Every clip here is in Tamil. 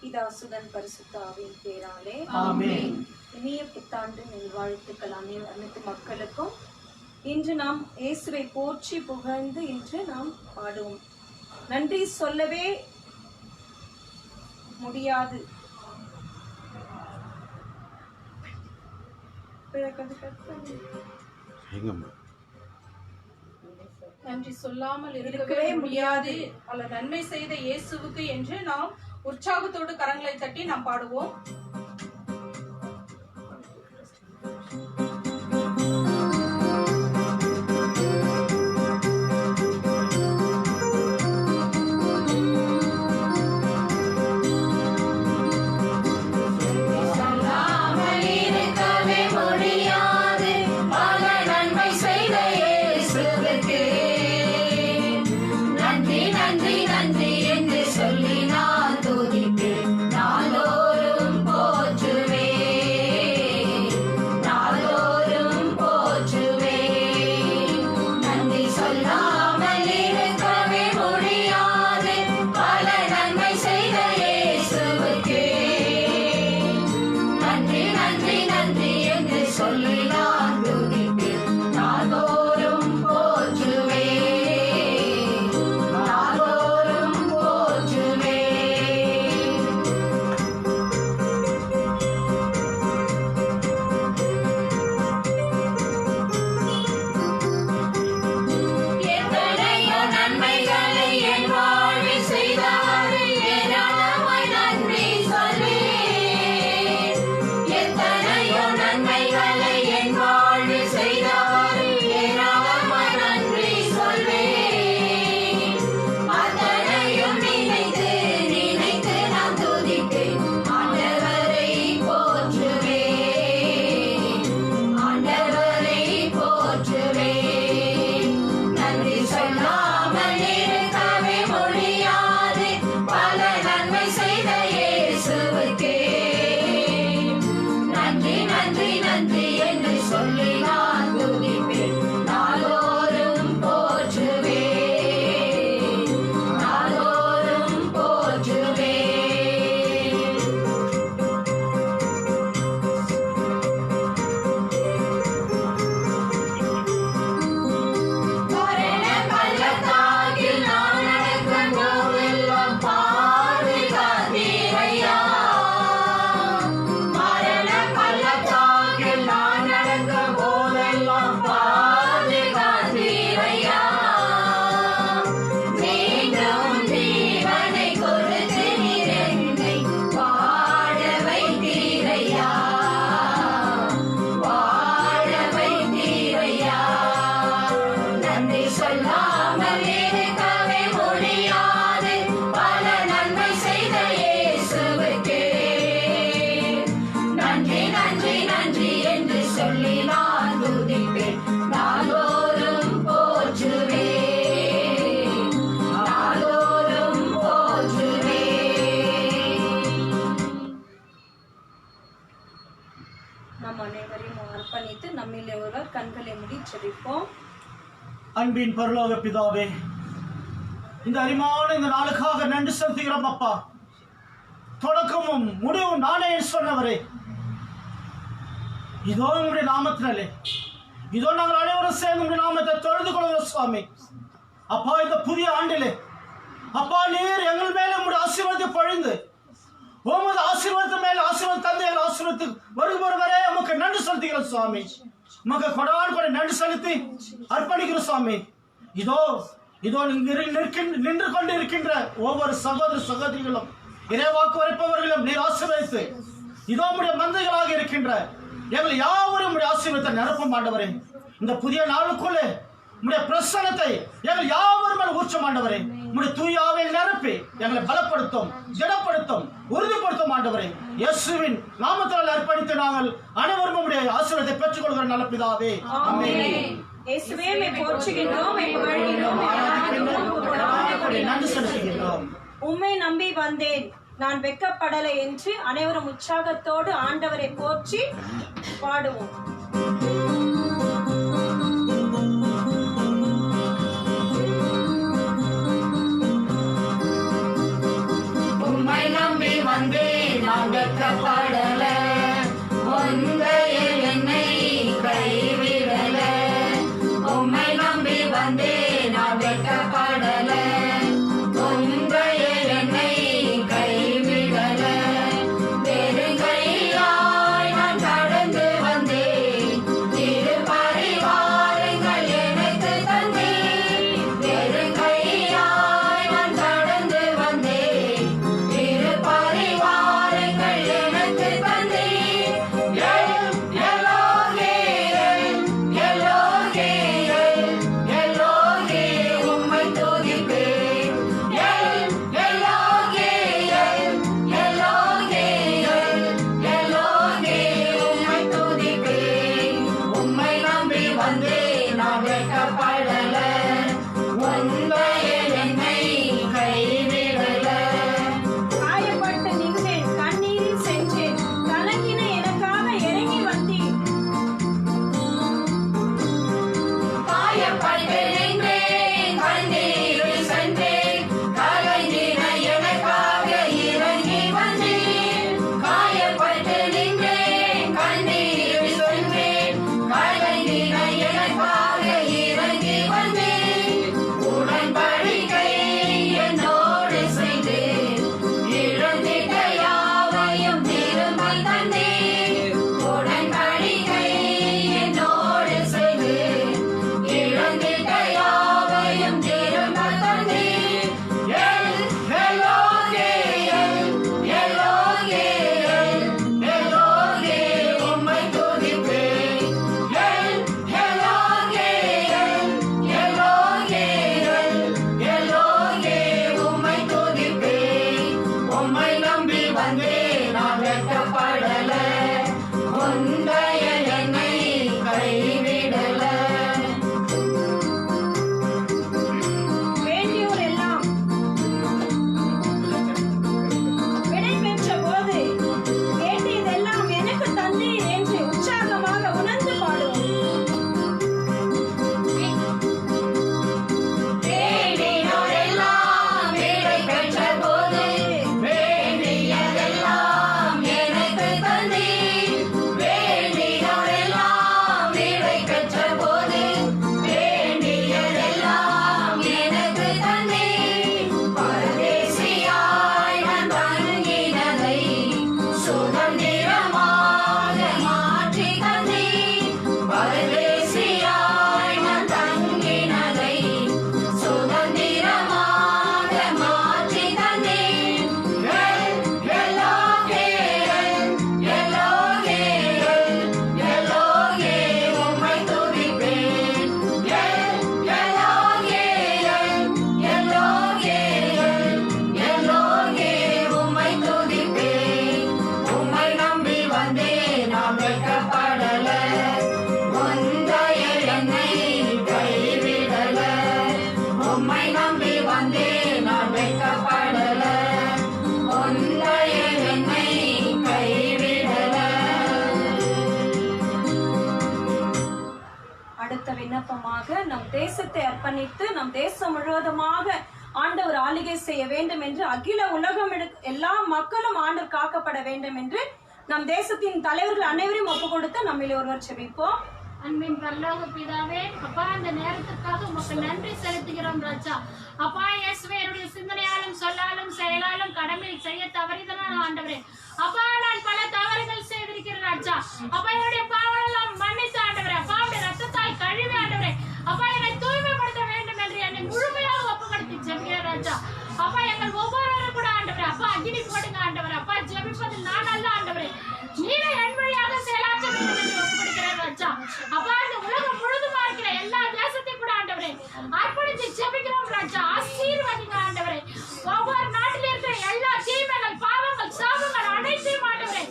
பிதாசுதன் பரிசுத்த ஆவியின் பேராலே ஆமென். இனிய புத்தாண்டு நல்வாழ்த்துக்கள் அனைத்து மக்களுக்கும். இன்று நாம் இயேசுவை போற்றி புகழ்ந்து இன்று நாம் பாடுவோம். நன்றி சொல்லவே முடியாது. நன்றி சொல்லாமல் இருக்கவே முடியாது அல்ல நன்மை செய்த இயேசுவுக்கு என்று நாம் உற்சாகத்தோடு கரங்களை தட்டி நாம் பாடுவோம். அன்பின் பரலோக பிதாவே, இந்த அருமையான இந்த நாளுக்காக நன்றி செலுத்துகிறோம் அப்பா. தொடக்கமும் முடிவும் நானே சொன்னவரே, இதோ உங்களுடைய நாமத்தினாலே இதோ நாங்கள் அனைவரும் சேர்ந்து உங்களுடைய நாமத்தை தொழுது கொள்கிறோம் சுவாமி. அப்பா, இந்த புதிய ஆண்டிலே அப்பா நீர் எங்கள் மேலே உங்களுடைய ஆசீர்வாதத்தை பொழிந்து உமது ஆசீர்வாதத்து மேல் ஆசீர்வாதம் தந்து எங்கள் ஆசீர்வாதத்துக்கு வருகிறவரே உமக்கு நன்றி செலுத்துகிறோம் சுவாமி. உமக்கு கொடான நன்றி செலுத்தி அர்ப்பணிக்கிறோம் சுவாமி. இதோ இதோ நின்று கொண்டு இருக்கின்ற ஒவ்வொரு சகோதர சகோதரிகளும் இறைவாக்கு வரைப்பவர்களும் நீர் ஆசீர்வதித்து இதோ உடைய மந்தைகளாக இருக்கின்ற எங்கள் யாவரும் உடைய ஆசீர்வாதத்தை நிரப்ப மாட்டவரே. இந்த புதிய நாளுக்குள்ளே உடைய பிரசன்னத்தை எங்கள் யாவரும் மேல் ஊற்ற மாட்டவரே. உடைய தூயாவை நிரப்பி எங்களை பலப்படுத்தும், திடப்படுத்தும், உறுதிப்படுத்தும் ஆண்டவரே. இயேசுவின் நாமத்தால் அர்ப்பணித்து நாங்கள் அனைவரும் உடைய ஆசீர்வாதத்தை பெற்றுக் கொள்கிற நல்ல பிதாவே, ஆமென். இயேசுவே மே போற்றுகிறோம், மே புகழ்கிறோம், நன்றி செலுத்துகிறோம். உம்மை நம்பி வந்தேன், நான் வெட்கப்படலை என்று அனைவரும் உற்சாகத்தோடு ஆண்டவரை போற்றி பாடுவோம். உம்மை நம்பி வந்தேன். நான் வெட்கப்படல, உந்தையில் என்னை கைவிடல. உம்மை நம்பி வந்தேன் நான் வெட்கப்படல, உந்தையில் என்னை கைவிடல. வெறுங்கையாய் நான் கடந்து வந்தேன், இரு பரிவாரங்கள் எனக்கு தந்தீர். வெறுங்கையாய் நான் கடந்து வந்தேன், இரு பரிவாரங்கள் எனக்கு தந்தீர். எல்லோகே எல்லோகே எல்லோகே உம்மை துதிப்பேன். எல்லோகே எல்லோகே எல்லோகே உம்மை துதிப்பேன். உம்மை நம்பி வந்தேன் நான் வெட்கப்படல, உந்தையில் என்னை கைவிடல. காயப்பட்டு நின்றேன், கண்ணீரில் சென்றேன், கலங்கின எனக்காக இறங்கி வந்தீர். காயப்பட்டு நின்றேன், கண்ணீரில் சென்றேன், கலங்கின எனக்காக இறங்கி வந்தீர். காயப்பட்டு நின்றேன், கண்ணீரில் சென்றேன், கலங்கின எனக்காக இறங்கி வந்தீர். உடன்படிக்கை என்னோடு செய்து, இழந்திட்ட யாவையும் திரும்பி தந்தீர். உடன்படிக்கை என்னோடு செய்து, இழந்திட்ட யாவையும் திரும்ப தந்தீர். எல்லோகே எல்லோகே எல்லோகே உம்மை துதிப்பேன். எல்லோகே எல்லோகே எல்லோகே உம்மை துதிப்பேன். உம்மை நம்பி வந்தேன் நான் வெட்கப்படல, உந்தையில் என்னை கைவிடல. வேண்டியோர் எல்லாம் விடை பெற்ற போது வேண்டியதெல்லாம் எனக்கு தந்தீர் என்று உற்சாகமாக உணர்ந்து பாடுவோம். வேண்டினோரெல்லாம் விடை பெற்ற போது, வேண்டியதெல்லாம் எனக்கு தந்தீர். வேண்டினோரெல்லாம் விடை பெற்ற போது, வேண்டியதெல்லாம் எனக்கு தந்தீர். பரதேசியாய் நான் தங்கினதை சுதந்திரமாக மாற்றி தந்தீர். பரதேசியாய் நான் தங்கினதை சுதந்திரமாக மாற்றி தந்தீர். எல்லோகே எல்லோகே எல்லோகே உம்மை துதிப்பேன். எல்லோகே எல்லோகே எல்லோகே உம்மை துதிப்பேன். உம்மை நம்பி வந்தேன் நான் வெட்கப்படல, உந்தையில் என்னை கைவிடல. உம்மை நம்பி வந்தேன் நான் வெட்கப்படல, உந்தையில் என்னை கைவிடல. அடுத்த விண்ணப்பமாக நம் தேசத்தை அர்ப்பணித்து நம் தேசம் முழுவதுமாக ஆண்டவர் ஆளுகை செய்ய வேண்டும் என்று அகில உலகம் எல்லா மக்களும் ஆண்டவர் காக்கப்பட வேண்டும் என்று நம் தேசத்தின் தலைவர்கள் அனைவரையும் ஒப்பு கொடுத்து நம்மில் ஒருவர் செபிப்போம். அன்பின் பரலோக பிதாவே, அப்பா இந்த நேரத்திற்காக உமக்கு நன்றி செலுத்துகிறோம் ராஜா. அப்பா இயேசுவே, என்னுடைய சிந்தனையாலும் சொல்லாலும் செயலாலும் கடமையில் செய்ய தவறிதான் ஆண்டவரே. அப்பா நான் பல தவறுகள் செய்திருக்கிறேன் ராஜா. அப்பா என்னுடைய பாவங்கள் எல்லாம் மன்னித்து ஆண்டவரே. அப்பா உடைய ரத்தத்தால் கழுவி ஆண்டவரே. அப்பா என்னை தூய்மைப்படுத்த வேண்டும் என்று என்னை முழுமையாக ஒப்புக்கொடுத்து ஜெபிக்கிறேன் ராஜா. அப்பா எங்கள் ஒவ்வொருவரும் கூட ஆண்டவரே, அப்பா அக்னி போடுங்க ஆண்டவரே. அப்பா ஜெபிப்பதில் நான் அல்ல ஆண்டவரே, நீரை என் வழியாக செயலாற்ற வேண்டும் என்று ஒப்புக்கொடுக்கிறேன் ராஜா. அப்பா இந்த உலகம் முழுதுமா இருக்கிற எல்லா தேசத்தையும் கூட ஆண்டவரே அர்ப்பணித்து ஜெபிக்கிறோம் ராஜா. ஆசீர்வதிங்க ஆண்டவரே. ஒவ்வொரு நாட்டில் இருக்கிற எல்லா தீமைகள், பாவங்கள், சாபங்கள் அனைத்தையும் ஆண்டவரே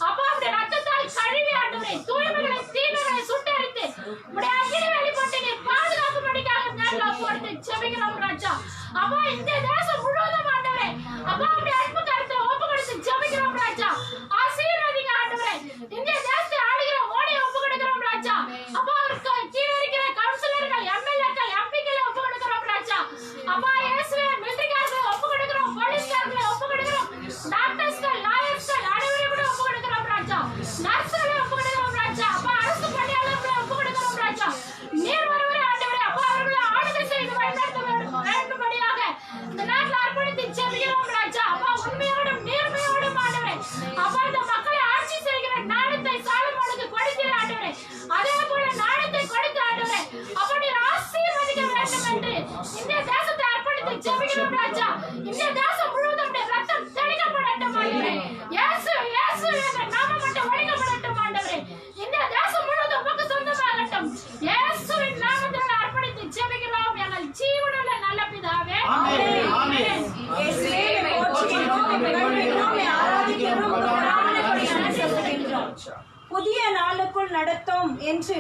அப்பா உடைய ரத்தத்தால் கழுவி ஆண்டவரே தூய்மைகளை தீமைகளை சுட்டரித்து உடைய அக்கினி வெளிப்பட்டு நீர் பாதுகாக்கும்படிக்காக நேரில் ஒப்புக்கொடுத்து ஜெபிக்கிறோம் ராஜா. அப்பா இந்த தேசம் முழுவதும் ஆண்டவரே அப்பா உடைய அன்பு கருத்தை ஒப்புக்கொடுத்து ஜெபிக்கிறோம் ராஜா. ஆசீர்வதிங்க ஆண்டவரே. இந்த தேசத்தை ஆளுகிற ஓடியை ஒப்புக்கொடுக்கிறோம் ராஜா. அப்பா அவருக்கு கீழே இருக்கிற கவுன்சிலர்கள், எம்எல்ஏக்கள், எம்பிக்களை ஒப்புக்கொடுக்கிறோம் ராஜா. அப்பா இயேசுவே மிலிட்டரிக்காரர்களை ஒப்புக்கொடுக்கிறோம் ஜெபிக்கிறோம் ராஜா. அப்பா உண்மையோடும் நேர்மையோடும் ஆண்டவரே அப்பா இந்த மக்களை ஆட்சி செய்கிற ஞானத்தை சாலமோனுக்கு கொடுக்கிற ஆண்டவரே, அதே போல ஞானத்தை கொடுத்த ஆண்டவரே அப்பா நீர் ஆசீர்வதிக்க வேண்டும் என்று இந்த தேசத்தை அர்ப்பணித்து ஜெபிக்கிறோம் ராஜா. இந்த தேசம் முழுவதும் ரத்தம் தெளிக்கப்படட்டும் ஆண்டவரே. இயேசு இயேசு என்ற நாமம் மட்டும் ஒழிக்கப்படட்டும் ஆண்டவரே. இந்த தேசம் முழுவதும் உமக்கு சொந்தமாகட்டும். இயேசுவின் நாமத்தில் அர்ப்பணித்து ஜெபிக்கிறோம் எங்கள் ஜீவனுள்ள நல்ல பிதாவே. ஆமென். ஆமென். இயேசுவே போற்றுகிறோம், புகழ்கிறோம், ஆராதிக்கிறோம், புதிய நாளுக்குள் நடத்தும் என்று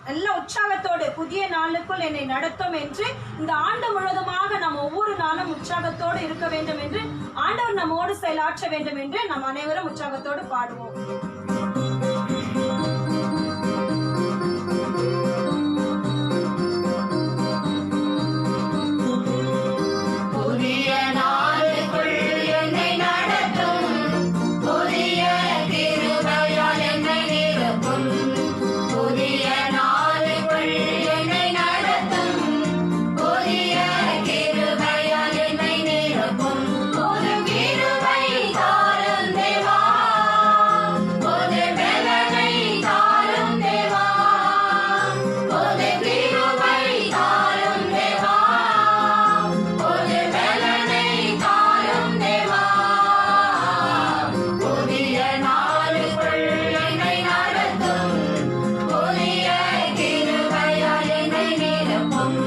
நல்ல உற்சாகத்தோடு புதிய நாளுக்குள் என்னை நடத்தும் என்று இந்த ஆண்டு முழுவதுமாக நாம் ஒவ்வொரு நாளும் உற்சாகத்தோடு இருக்க வேண்டும் என்று ஆண்டவர் நம்மோடு செயலாற்ற வேண்டும் என்று நாம் அனைவரும் உற்சாகத்தோடு பாடுவோம். புதிய நாளுக்குள் என்னை நடத்தும், புதிய கிருபையால் என்னை நிரப்பும். புதிய நாளுக்குள் என்னை நடத்தும், புதிய கிருபையால் என்னை நிரப்பும். ஒரு கிருபை தாரும் தேவா, ஒரு பலனை தாரும் தேவா, ஒரு கிருபை தாரும் தேவா, ஒரு பலனை தாரும் தேவா. புதிய நாளுக்குள் என்னை நடத்தும், புதிய கிருபையால் என்னை நிரப்பும்.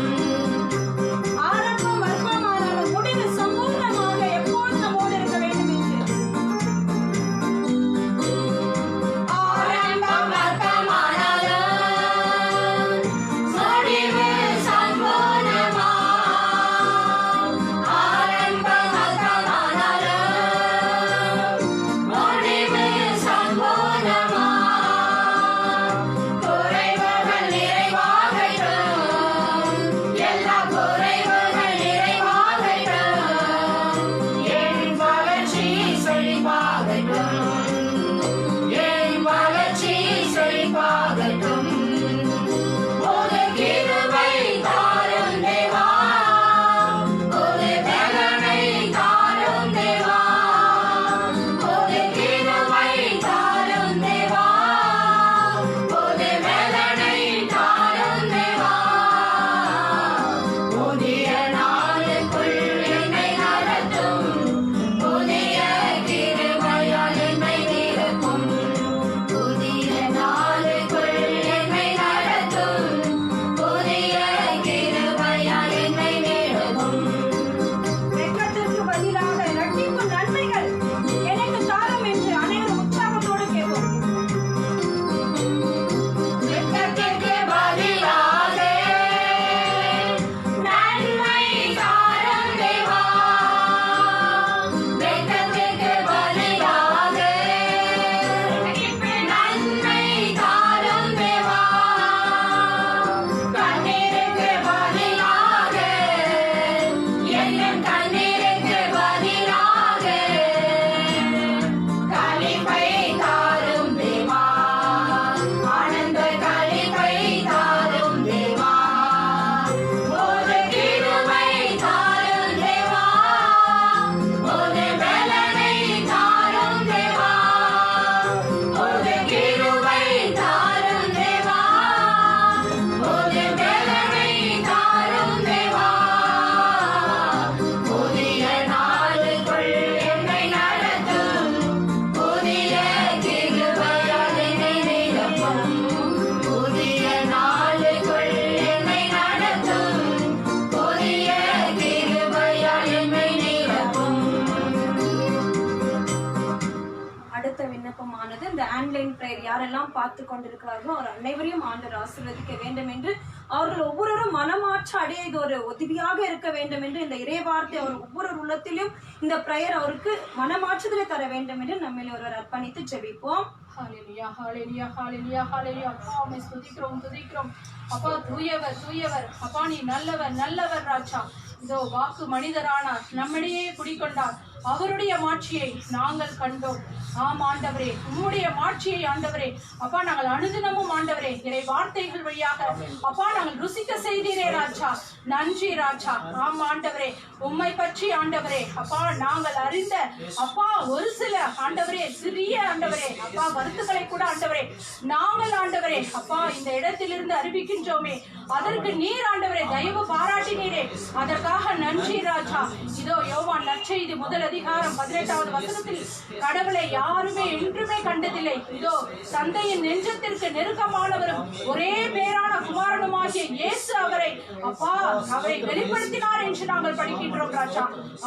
ஆரம்பம் அற்பமானாலும் முடிவு சம்பூர்ணமாக எப்போதும் நம்மோடு இருக்க வேண்டும் என்று ஆரம்பம் அற்பமானாலும் முடிவு சம்பூர்ணமா. ஆரம்பம் அற்பமானாலும் முடிவு சம்பூர்ணமா. குறைவுகள் நிறைவாகட்டும், எல்லா குறைவுகள் நிறைவாகட்டும். என் வளர்ச்சி செழிப்பாகட்டும், என் வளர்ச்சி செழிப்பாகட்டும். ஒரு கிருபை தாரும் தேவா, ஒரு பலனை தாரும் தேவா, ஒரு கிருபை தாரும் தேவா, ஒரு பலனை தாரும் தேவா. புதிய நாளுக்குள் என்னை நடத்தும், புதிய கிருபையால் என்னை நிரப்பும். புதிய நாளுக்குள் என்னை நடத்தும், புதிய கிருபையால் என்னை நிரப்பும். வெட்கத்திற்கு பதிலாக இரட்டிப்பு நன்மைகள் எனக்கு தாரும் என்று அனைவரும் உற்சாகத்தோடு கேட்போம். வெட்கத்திற்கு பதிலாக நன்மை தாரும் தேவா, வெட்கத்திற்கு பதிலாக நன்மை தாரும் தேவா. கண்ணீருக்கு பதிலாக என் கண்ணீருக்கு பதிலாக களிப்பை தாரும் தேவா, ஆனந்த களிப்பை தாரும் தேவா. ஒரு கிருபை தாரும் தேவா, ஒரு பலனை தாரும் தேவா, ஒரு கிருபை தாரும் தேவா, ஒரு பலனை தாரும் தேவா. புதிய நாளுக்குள் என்னை நடத்தும், புதிய கிருபையால் என்னை நிரப்பும். புதிய நாளுக்குள் என்னை நடத்தும், புதிய கிருபையால் என்னை நிரப்பும். அடுத்த விண்ணப்பமானது இந்த ஆன்லைன் பிரேயர் யாரெல்லாம் பார்த்து கொண்டிருக்கிறார்களோ அவர் அனைவரையும் ஆண்டவர் ஆசீர்வதிக்க வேண்டும் என்று, அவர்கள் ஒவ்வொருவரும் மனமாற்ற அடைய இது ஒரு உதவியாக இருக்க வேண்டும் என்று, இந்த இறைவார்த்தை அவர் ஒவ்வொரு உள்ளத்திலும் இந்த பிரேயர் அவருக்கு மனமாற்றத்திலே தர வேண்டும் என்று நம்மில் ஒருவர் அர்ப்பணித்து ஜெபிப்போம். ஹalleluya ஹalleluya ஹalleluya ஹalleluya. அப்பா உம்மை துதிக்கிறோம் துதிக்கிறோம். அப்பா தூயவர் தூயவர். அப்பா நீ நல்லவர் நல்லவர் ராஜா. இதோ வாக்கு மனிதரானார், நம்மிடையே குடிக்கொண்டார், அவருடைய மாட்சியை நாங்கள் கண்டோம். ஆம் ஆண்டவரே, உம்முடைய மாட்சியை ஆண்டவரே அப்பா நாங்கள் அனுதினமும் ஆண்டவரே இறை வார்த்தைகள் வழியாக அப்பா நாங்கள் ருசிக்க செய்தீரே ராஜா. நன்றி ராஜா. ஆம் ஆண்டவரே, உம்மை பற்றி ஆண்டவரே அப்பா நாங்கள் அறிந்த அப்பா ஒரு சில ஆண்டவரே சிறிய ஆண்டவரே அப்பா கருத்துக்களை கூட ஆண்டவரே நாங்கள் ஆண்டவரே அப்பா இந்த இடத்திலிருந்து அறிவிக்கின்றோமே, அதற்கு நீர் ஆண்டவரே தயவு பாராட்டினீரே, அதற்காக நன்றி ராஜா. இதோ யோவான் நற்செய்தி முதல் அதிகாரம் 18வது வசனத்தில் கடவுளை யாருமே என்றுமே கண்டதில்லை, இதோ தந்தையின் நெஞ்சத்திற்கு நெருக்கமானவரும் ஒரே பேரான குமாரனுமாகிய இயேசு அவரை வெளிப்படுத்தினார் என்று நாங்கள் படிக்கின்றோம் ராஜா.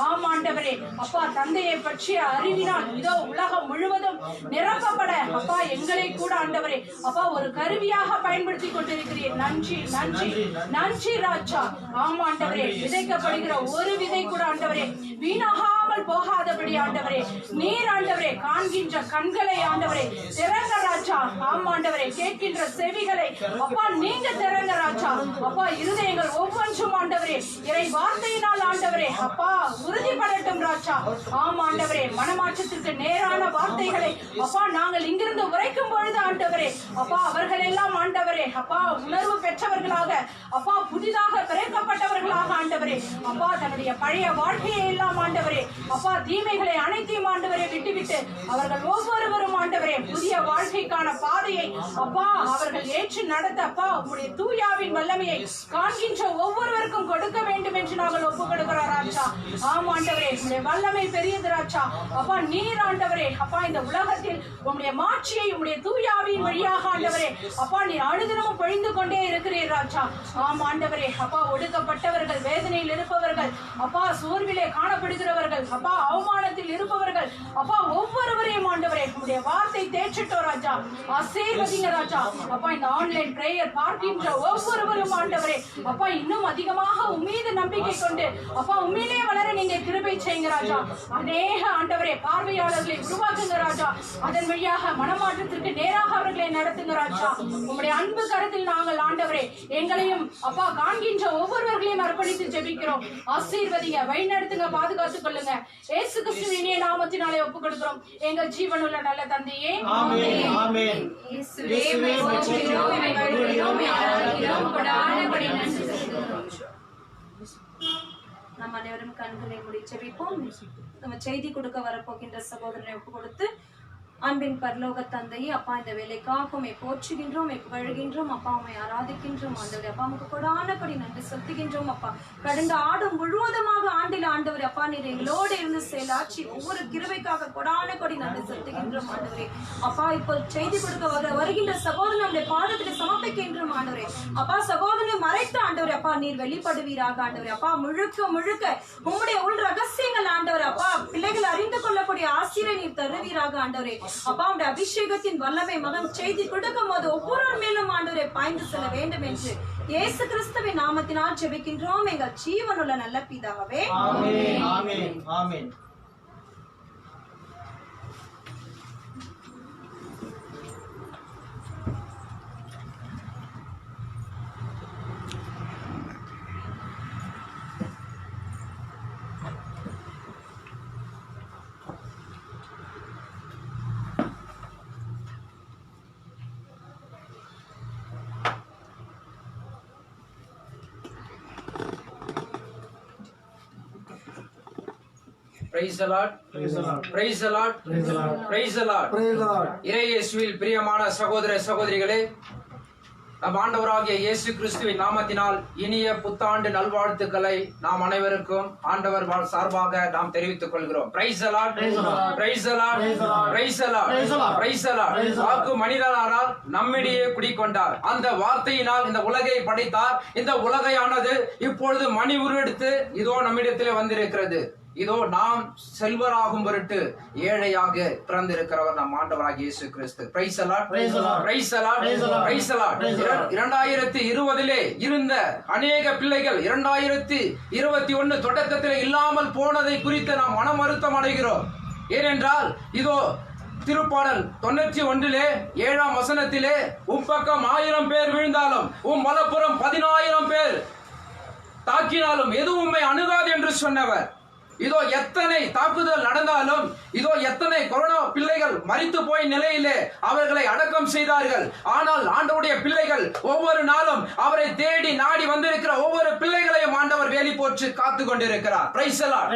ஆம் ஆண்டவரே அப்பா தந்தையை பற்றிய அறிவினால் இதோ உலகம் முழுவதும் நிரப்பப்பட அப்பா எங்களை கூட ஆண்டவரே அப்பா ஒரு கருவியாக பயன்படுத்தி கொண்டிருக்கிறீர். நன்றி நன்றி நன்றி ராஜா. ஆம் ஆண்டவரே, விதைக்கப்படுகிற ஒரு விதை கூட ஆண்டவரே வீணாகாமல் போகாதபடி ஆண்டவரே நீர் ஆண்டவரே காண்கின்ற கண்களை ஆண்டவரே திறங்க ராஜா. ஆம் ஆண்டவரே, கேட்கின்ற செவிகளை அப்பா நீங்க திறங்க ராஜா. அப்பா இருதயங்கள் ஒவ்வொன்றும் ஆண்டவரே இறை வார்த்தையினால் ஆண்டவரே அப்பா உறுதிப்படட்டும் ராஜா. ஆம் ஆண்டவரே, மனமாற்றத்திற்கு நேரான வார்த்தைகளை அப்பா நாங்கள் இங்கிருந்து உரைக்கும் பொழுது ஆண்டவரே அப்பா அவர்கள் எல்லாம் ஆண்டவரே அப்பா உணர்வு பெற்றவர்களாக அப்பா புதிதாக பிறக்கப்பட்டவர்களாக ஆண்டவரே அப்பா தன்னுடைய பழைய வாழ்க்கையை எல்லாம் ஆண்டவரே அப்பா தீமைகளை அனைத்தையும் ஆண்டவரே விட்டுவிட்டு அவர்கள் ஒவ்வொருவரும் ஆண்டவரே புதிய வாழ்க்கைக்கான பாதையை அப்பா அவர்கள் ஏற்று நடத்த அப்பா உங்களுடைய தூயாவின் வல்லமையை காண்கின்ற ஒவ்வொருவருக்கும் கொடுக்க வேண்டும் என்று நாங்கள் ஒப்புக் கொடுக்கிறோம் ராஜா. ஆம் ஆண்டவரே, உங்களுடைய வல்லமை பெரியது ராஜா. அப்பா நீர் ஆண்டவரே அப்பா இந்த உலகத்தில் உங்களுடைய மாட்சியை உங்களுடைய தூயாவின் வழியாக ஆண்டவரே அப்பா நீர் அனுதினமும் பொழிந்து கொண்டே இருக்கிறீர் ராஜா. ஆம் ஆண்டவரே அப்பா ஒடுக்கப்பட்டவர்கள், வேதனையில் இருப்பவர்கள், அப்பா சோர்விலே காணப்படுகிறவர்கள், அப்பா அவமானத்தில் இருப்பவர்கள், அப்பா ஒவ்வொருவரையும் ஆண்டவரே உங்களுடைய வார்த்தை தேற்றட்டோ ராஜா. ஆசீர்வதிங்க ராஜா. அப்பா இந்த ஆன்லைன் பிரேயர் பார்க்கின்ற ஒவ்வொருவரும் ஆண்டவரே அப்பா இன்னும் அதிகமாக உம்மீது நம்பிக்கை கொண்டு அப்பா உண்மையிலே வளர நீங்க கிருபை செய்யுங்க ராஜா. அநேக ஆண்டவரே பார்வையாளர்களை உருவாக்குங்க ராஜா. அதன் வழியாக மனமாற்றத்திற்கு நேராக அவர்களை நடத்துங்க ராஜா. உங்களுடைய அன்பு கருத்தில் நாங்கள் ஆண்டவரே எங்களையும் அப்பா காண்கின்ற ஒவ்வொருவர்களையும் அர்ப்பணித்து ஜெபிக்கிறோம். ஆசீர்வதிங்க, வழிநடத்துங்க, பாதுகாத்துக் கொள்ளுங்க. இயேசு கிறிஸ்துவின் இனிய நாமத்தினாலே ஒப்புக் கொடுக்கிறோம் எங்கள் ஜீவனுள்ள நல்ல தந்தையே. ஆமென். ஆமென். இயேசுவே உம்மை போற்றுகிறோம், உம்மை வழிபடுகிறோம், உம்மை ஆராதிக்கிறோம், கொடானபடி நன்றி செலுத்துகிறோம். நம்ம அனைவரும் கண்களை மூடி ஜெபிப்போம். நம்ம செய்தி கொடுக்க வரப்போகின்ற சகோதரனை ஒப்பு கொடுத்து அன்பின் பரலோக தந்தையே அப்பா இந்த வேலைக்காக உம்மை போற்றுகின்றோம், உம்மை புகழ்கின்றோம் அப்பா, உம்மை ஆராதிக்கின்றோம் ஆண்டவரே அப்பா, உமக்கு கொடானபடி நன்றி செலுத்துகின்றோம் அப்பா. கடந்த ஆண்டு முழுவதுமாக ஆண்டில் ஆண்டவரே அப்பா நீர் எங்களோடு இருந்து செயலாற்றி ஒவ்வொரு கிருபைக்காக கொடானபடி நன்றி செலுத்துகின்றோம் ஆண்டவரே அப்பா. இப்போ செய்தி கொடுக்க வருகின்ற சகோதரனுடைய பாதத்திலே சமர்ப்பிக்கின்றோம் ஆண்டவரே அப்பா. சகோதரனை மறைத்து ஆண்டவரே அப்பா நீர் வெளிப்படுவீராக ஆண்டவரே அப்பா. முழுக்க முழுக்க உம்முடைய உள் ரகசியங்கள் ஆண்டவரே அப்பா பிள்ளைகள் அறிந்து கொள்ளக்கூடிய ஆசிரியை நீர் தருவீராக ஆண்டவரே அப்பா. உடைய அபிஷேகத்தின் வல்லமை மகன் செய்தி கொடுக்கும் போது ஒவ்வொரு மேலும் ஆண்டவரை பாய்ந்து செல்ல வேண்டும் என்று இயேசு கிறிஸ்துவின் நாமத்தினால் ஜெபிக்கின்றோம் எங்கள் ஜீவனுள்ள நல்ல பிதாவே. ஆமென். ஆமென். ஆமென். Praise the Lord. Praise the Lord. Praise the Lord. Praise the Lord. Praise the Lord. Praise the Lord. இயேசுவில் பிரியமான சகோதர சகோதரிகளே, நம் ஆண்டவராகிய இயேசு கிறிஸ்துவின் நாமத்தினால் இனிய புத்தாண்டு நல்வாழ்த்துக்களை நாம் அனைவருக்கும் ஆண்டவர் சார்பாக நாம் தெரிவித்துக் கொள்கிறோம். Praise the Lord. Praise the Lord. Praise the Lord. Praise the Lord. Praise the Lord. Praise the Lord. Praise the Lord. Praise the Lord. வாக்கு மனிதனானால் நம்மிடையே குடிக்கொண்டார். அந்த வார்த்தையினால் இந்த உலகை படைத்தார். இந்த உலகையானது இப்பொழுது மணி உருவெடுத்து இதோ நம்மிடத்திலே வந்திருக்கிறது. இதோ நாம் செல்வராகும் பொருட்டு ஏழையாக பிறந்திருக்கிறவர் நம் ஆண்டவராகிய இயேசு கிறிஸ்து. Praise the Lord. Praise the Lord. Praise the Lord. Praise the Lord. Praise the Lord. Praise the Lord. 2020 இருந்த அநேக பிள்ளைகள் 2021 தொடக்கத்தில் இல்லாமல் போனதை குறித்து நாம் மனம் வருத்தம் அடைகிறோம். ஏனென்றால் இதோ திருப்பாடல் 91 7ஆம் வசனத்திலே உம் பக்கம் 1000 பேர் விழுந்தாலும் உம் வலப்புறம் 10,000 பேர் தாக்கினாலும் எதுவும் உம்மை அணுகாது என்று சொன்னவர். இதோ எத்தனை தாக்குதல் நடந்தாலும், இதோ எத்தனை கொரோனா பிள்ளைகள் மரித்து போய் நிலையிலே அவர்களை அடக்கம் செய்தார்கள். ஆனால் ஆண்டவருடைய பிள்ளைகள் ஒவ்வொரு நாளும் அவரை தேடி நாடி வந்திருக்கிற ஒவ்வொரு பிள்ளைகளையும் ஆண்டவர் வேலி போற்று காத்து கொண்டிருக்கிறார். Praise the Lord,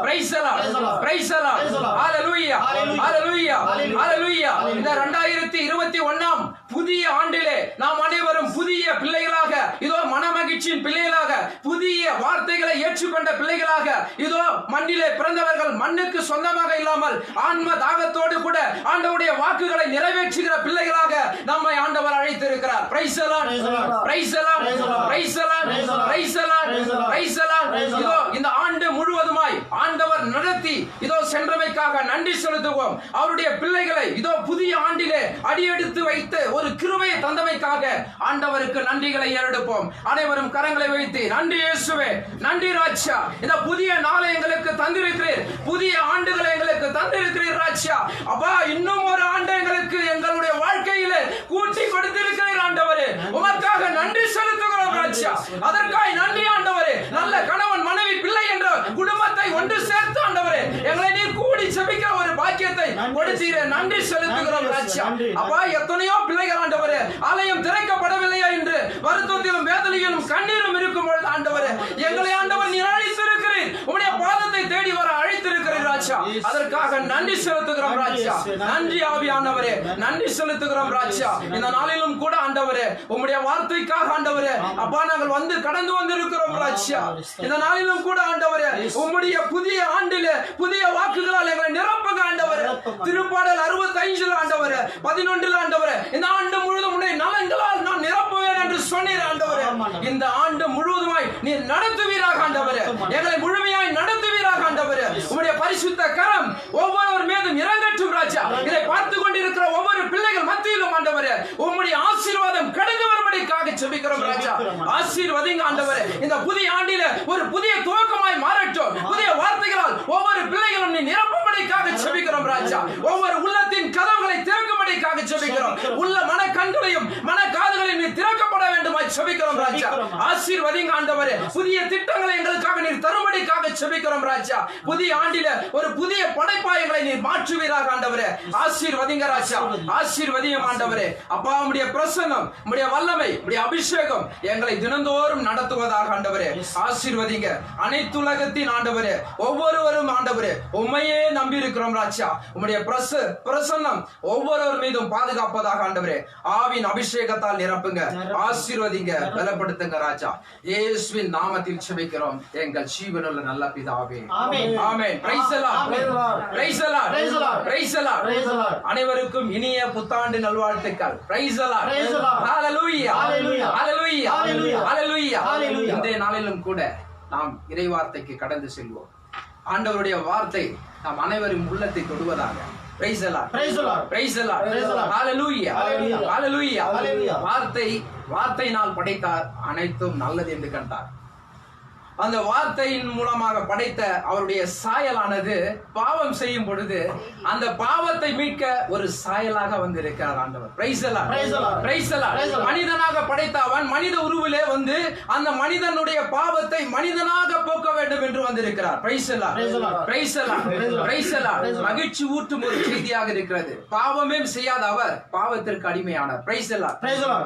praise the Lord, praise the Lord. Hallelujah, hallelujah, hallelujah. இந்த 2021ஆம் புதிய ஆண்டிலே நாம் அனைவரும் புதிய பிள்ளைகளாக, இதோ மனமகிழ்ச்சியின் பிள்ளைகளாக, புதிய வார்த்தைகளை ஏற்றுக்கொண்ட பிள்ளைகளாக, இதோ மண்ணிலே பிறந்தவர்கள் மண்ணுக்கு சொந்தமாக இல்லாமல் ஆன்ம தாகத்தோடு கூட ஆண்டவருடைய வாக்குகளை நிறைவேற்றுகிற பிள்ளைகளாக நம்மை ஆண்டவர் அழைத்திருக்கிறார். Price the Lord, praise the Lord, praise the Lord, praise the Lord, praise the Lord. இதோ இந்த ஆண்டு முழுவதுமாய் ஆண்டவர் நடத்தி இதோ சென்றமைக்காக நன்றி செலுத்துவோம். அவருடைய பிள்ளைகளை இதோ புதிய ஆண்டிலே அடியெடுத்து வைத்து ஒரு கிருபையை தந்தமைக்காக ஆண்டவருக்கு நன்றிகளை ஏறெடுப்போம். அனைவரும் கரங்களை வைத்து நன்றி இயேசுவே, நன்றி ராஜா, இந்த புதிய நாளை எங்களுக்கு தந்திருக்கிறீர், புதிய ஆண்டுகளை எங்களுக்கு தந்திருக்கிறீர் ராஜா. அப்பா, இன்னும் ஒரு ஆண்டு எங்களுக்கு எங்களுடைய வாழ்க்கையிலே கூட்டி கொடுத்திருக்கிறீர் ஆண்டவரே. உமக்காக நன்றி செலுத்துகிறோம் ராஜா. அதற்காக நன்றி ஆண்டவரே. நல்ல கணவன் மனைவி பிள்ளை என்ற குடும்பத்தை ஒன்று சேர்த்து ஆண்டவரே எங்களை நீர் கூடி ஜெபிக்கிற ஒரு பாக்கியத்தை கொடுத்தீரே, நன்றி செலுத்துகிறோம் ராஜா. அப்பா, எத்தனையோ பிள்ளைகள் ஆண்டவரே ஆலயம் திறக்கப்படவில்லையா என்று வருத்தத்திலும் வேதனையிலும் கண்ணீரும் இருக்கும் பொழுது ஆண்டவரே எங்களை ஆண்டவர் நீர் அழைத்திருக்கிறீர், உம்முடைய பாதத்தை தேடி வர அழைத்திருக்கிறீர் ராஜா. அதற்காக நன்றி செலுத்துகிறோம் ராஜா. நன்றி ஆவியானவரே, நன்றி செலுத்துகிறோம் ராஜா. இந்த நாளிலும் கூட ஆண்டவரே உம்முடைய வார்த்தைக்காக ஆண்டவரே அப்பா நாங்கள் வந்து கடந்து வந்திருக்கிறோம் ராஜா. இந்த நாளிலும் கூட ஆண்டவரே உம்முடைய புதிய ஆண்டிலே புதிய வாக்குகளால் எங்களை நிரப்புக ஆண்டவரே. திருப்பாடல் 65 ஆண்டவரே 11 ஆண்டவரே இந்த ஆண்டு முழுவதும் உம்முடைய நலன்களால் நான் நிரப்புவேன் என்று சொன்னீர் ஆண்டவரே. இந்த ஆண்டு முழுவதுமாய் நீர் நடத்துவீராக ஆண்டவரே, எங்களை முழுமையாய் நடத்துவீராக ஆண்டவரே. உம்முடைய பரிசுத்த கரம் ஒவ்வொரு மீதும் இறங்கட்டும் ராஜா. இதை பார்த்து கொண்டிருக்கிற ஒவ்வொரு பிள்ளைகள் மத்தியிலும் ஆண்டவரே உம்முடைய ஆசீர்வாதம் கடந்து வரும்படிக்காக ஜெபிக்கிறோம் ராஜா. ஆசீர்வதிங்க ஆண்டவரே. இந்த புதிய ஆண்டிலே ஒரு புதிய துவக்கமாய் மாறட்டும். புதிய வார்த்தைகளால் ஒவ்வொரு பிள்ளைகளும் நீ நிரப்பும்படிக்காக ஜெபிக்கிறோம் ராஜா. ஒவ்வொரு உள்ளத்தின் கதவுகளை திறக்கும்படிக்காக ஜெபிக்கிறோம். உள்ள மன கண்களையும் மன காதுகளையும் நீ திறக்கப்பட வேண்டுமாய் ஜெபிக்கிறோம் ராஜா. ஆசீர்வதிங்க ஆண்டவரே. புதிய திட்டங்களை எங்களுக்காக நீர் தரும்படிக்காக ஜெபிக்கிறோம் ராஜா. புதிய ஆண்டிலே ஒரு புதிய படைப்பாயங்களை நீர் மாற்றுவீராக ஆண்டவரே. ஆசீர்வதிங்க ராஜா, ஆசீர்வதியும் ஆண்டவரே. அப்பா, உம்முடைய பிரசன்னம், உம்முடைய வல்லமை, உம்முடைய அபிஷேகம் எங்களை தினந்தோறும் நடத்துவதாக ஆண்டவரே. ஆசீர்வதிங்க. அனைத்துலகத்தின் ஆண்டவரே ஒவ்வொருவரும் ஆண்டவரே உம்மையே நம்பி இருக்கிறோம் ராஜா. உம்முடைய பிரசன்னம் ஒவ்வொருவர் மீதும் பாதுகாப்பதாக ஆண்டவரே. ஆவின் அபிஷேகத்தால் நிரப்புங்க, ஆசீர்வதிங்க, பலப்படுத்துங்க ராஜா. இயேசுவின் நாமத்தில் ஜெபிக்கிறோம் எங்கள் ஜீவனுள்ள நல்ல பிதாவே. ஆமென், ஆமென். Praise the Lord, praise the Lord, praise the Lord. அனைவருக்கும் இனிய புத்தாண்டு நல்வாழ்த்துக்கள். Praise the Lord, hallelujah, hallelujah, hallelujah. இந்த நாளிலும் கூட நாம் இறைவார்த்தைக்கு கடந்து செல்வோம். ஆண்டவருடைய வார்த்தை நாம் அனைவரும் உள்ளத்தை தொடுவதாக. Praise the Lord, praise the Lord, praise the Lord. Hallelujah, hallelujah. வார்த்தையினால் படைத்தார், அனைத்தும் நல்லது என்று கண்டார். அந்த வார்த்தையின் மூலமாக படைத்த அவருடைய சாயலானது பாவம் செய்யும் பொழுது அந்த பாவத்தை மீட்க ஒரு சாயலாக வந்திருக்கிறார் ஆண்டவர். Price the Lord, praise the Lord. மனிதனாக படைத்த அவன் மனித உருவிலே வந்து அந்த மனிதனுடைய பாவத்தை மனிதனாக போக்க வேண்டும் என்று வந்திருக்கிறார். Praise the Lord, praise the Lord, praise the Lord. மகிழ்ச்சி ஊட்டும் ஒரு செய்தியாக இருக்கிறது. பாவமே செய்யாத அவர் பாவத்திற்கு அடிமையானார். Praise the Lord,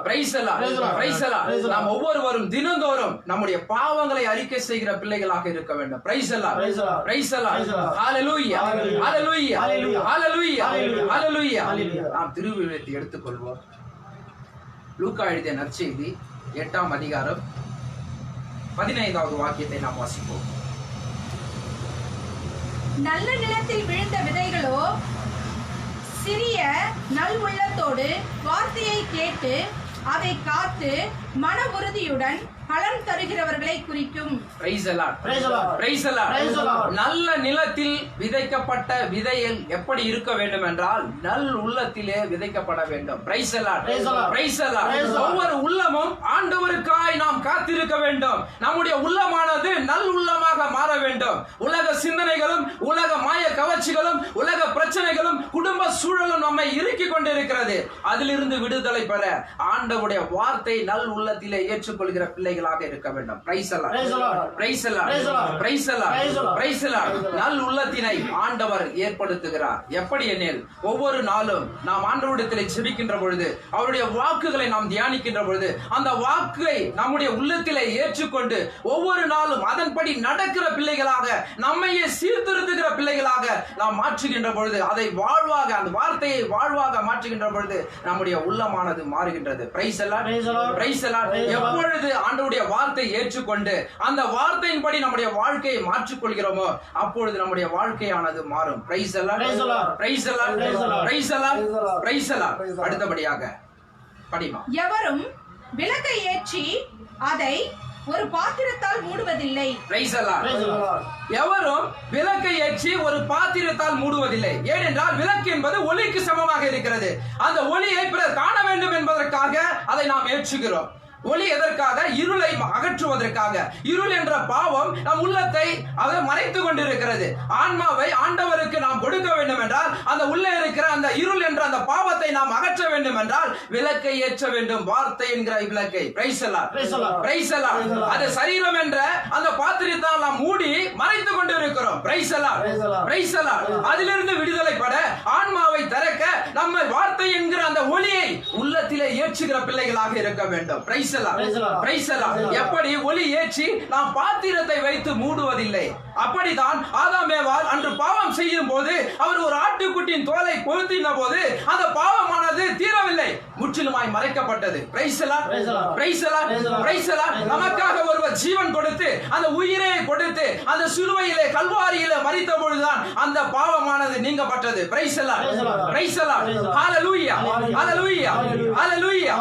praise the Lord, praise the Lord. நாம் ஒவ்வொருவரும் தினந்தோறும் நம்முடைய பாவங்களை அறிக்கை செய்கிற பிள்ளைகளாக இருக்க வேண்டும். Praise the Lord, praise the Lord. Hallelujah, hallelujah, hallelujah, hallelujah. நாம் திருவிழித்தை எடுத்துக்கொள்வோம். லூக்கா எழுதிய நற்செய்தி 8ஆம் அதிகாரம் 15வது வாக்கியத்தை நாம் வாசிப்போம். நல்ல நிலத்தில் விழுந்த விதைகளோ சிறிய நல் உள்ளத்தோடு வார்த்தையை கேட்டு அதை காத்து மன உறுதியுடன் பலன் தருகிறவர்களை குறிக்கும். Price the Lord, praise the Lord. நல்ல நிலத்தில் விதைக்கப்பட்ட விதையில் எப்படி இருக்க வேண்டும் என்றால் நல் உள்ளத்திலே விதைக்கப்பட வேண்டும். Praise the Lord, praise the Lord. ஒவ்வொரு உள்ளமும் ஆண்டவருக்காய் நாம் காத்திருக்க வேண்டும். நம்முடைய உள்ளமானது நல் உள்ளமாக மாற வேண்டும். உலக சிந்தனைகளும் உலக மாய கவர்ச்சிகளும் உலக பிரச்சனைகளும் குடும்ப சூழலும் நம்மை இறுக்கி கொண்டிருக்கிறது. அதிலிருந்து விடுதலை பெற ஆண்டவருடைய வார்த்தை நல் உள்ளத்திலே ஏற்றுக்கொள்கிற பிள்ளைகளாக இருக்க வேண்டும். Praise the Lord, praise the Lord, praise the Lord, praise the Lord. நல் உள்ளத்தினை ஆண்டவர் ஏற்படுத்துகிறார். எப்படி எனில் ஒவ்வொரு நாளும் நாம் ஆண்டவரிடத்திலே ஜெபிக்கின்ற பொழுது, அவருடைய வாக்குகளை நாம் தியானிக்கின்ற பொழுது, அந்த வாக்கை நம்முடைய உள்ளத்திலே ஏற்றுக்கொண்டு ஒவ்வொரு நாளும் அதன்படி நடக்கிற பிள்ளைகளாக, நம்மையே சீர்திருத்துகிற பிள்ளைகளாக நாம் மாற்றுகின்ற பொழுது, அதை வாழ்வாக, அந்த வார்த்தையை வாழ்வாக மாற்றுகின்ற பொழுது நம்முடைய உள்ளமானது மாறுகின்றது. Price the Lord, praise the Lord. எப்பொழுது ஆண்டவருடைய வார்த்தை ஏற்றுக்கொண்டு அந்த வார்த்தையின்படி நம்முடைய வாழ்க்கையை மாற்றிக்கொள்கிறோமோ அப்பொழுது நம்முடைய வாழ்க்கையானது மாறும். Price the Lord, praise the Lord, praise the Lord, praise the Lord. அடுத்தபடியாக படிமா. எவரும் விளக்கை ஏற்றி அதை ஒரு பாத்திரத்தால் மூடுவதில்லை. Price the Lord. எவரும் விளக்கை ஏற்றி ஒரு பாத்திரத்தால் மூடுவதில்லை. ஏனென்றால் விளக்கு என்பது ஒளிக்கு சமமாக இருக்கிறது. அந்த ஒளியை பிறர் காண வேண்டும் என்பதற்காக அதை நாம் ஏற்றுகிறோம். ஒளி எதற்காக? இருளை அகற்றுவதற்காக. இருள் என்ற பாவம் நம் உள்ளத்தை அதை மறைத்து கொண்டிருக்கிறது. ஆன்மாவை ஆண்டவருக்கு நாம் கொடுக்க வேண்டும் என்றால், அந்த உள்ளே இருக்கிற அந்த இருள் என்ற அந்த பாவத்தை நாம் அகற்ற வேண்டும் என்றால் விளக்கை ஏற்ற வேண்டும். வார்த்தை என்கிற விளக்கை. Price the Lord, praise the Lord. அது சரீரம் என்ற அந்த பாத்திரத்தால் நாம் மூடி மறைத்து கொண்டிருக்கிறோம். Price the Lord, praise the Lord. அதிலிருந்து விடுதலை பெற, ஆன்மாவை திறக்க, நம்ம வார்த்தை என்கிற அந்த ஒளியை உள்ளத்திலே ஏற்றுகிற பிள்ளைகளாக இருக்க வேண்டும். Praise the Lord, praise the Lord. எப்படி ஒளி ஏற்றி நாம் பாத்திரத்தை வைத்து மூடுவதில்லை, அப்படிதான் ஆதாம் ஏவாள் அன்று பாவம் செய்யும் போது அவர் ஒரு ஆட்டுக்குட்டியின் தோலை பொருத்தின போது அந்த பாவமானது தீரவில்லை, முற்றிலுமாய் மறைக்கப்பட்டது. Praise the Lord, praise the Lord, praise the Lord. நமக்காக ஒருவர் ஜீவன் கொடுத்து அந்த உயிரை கொடுத்து அந்த சிலுவையிலே கல்வாரியிலே மரித்த பொழுதுதான் அந்த பாவமானது நீங்கப்பட்டது. Praise the Lord, praise the Lord. Hallelujah, hallelujah, hallelujah.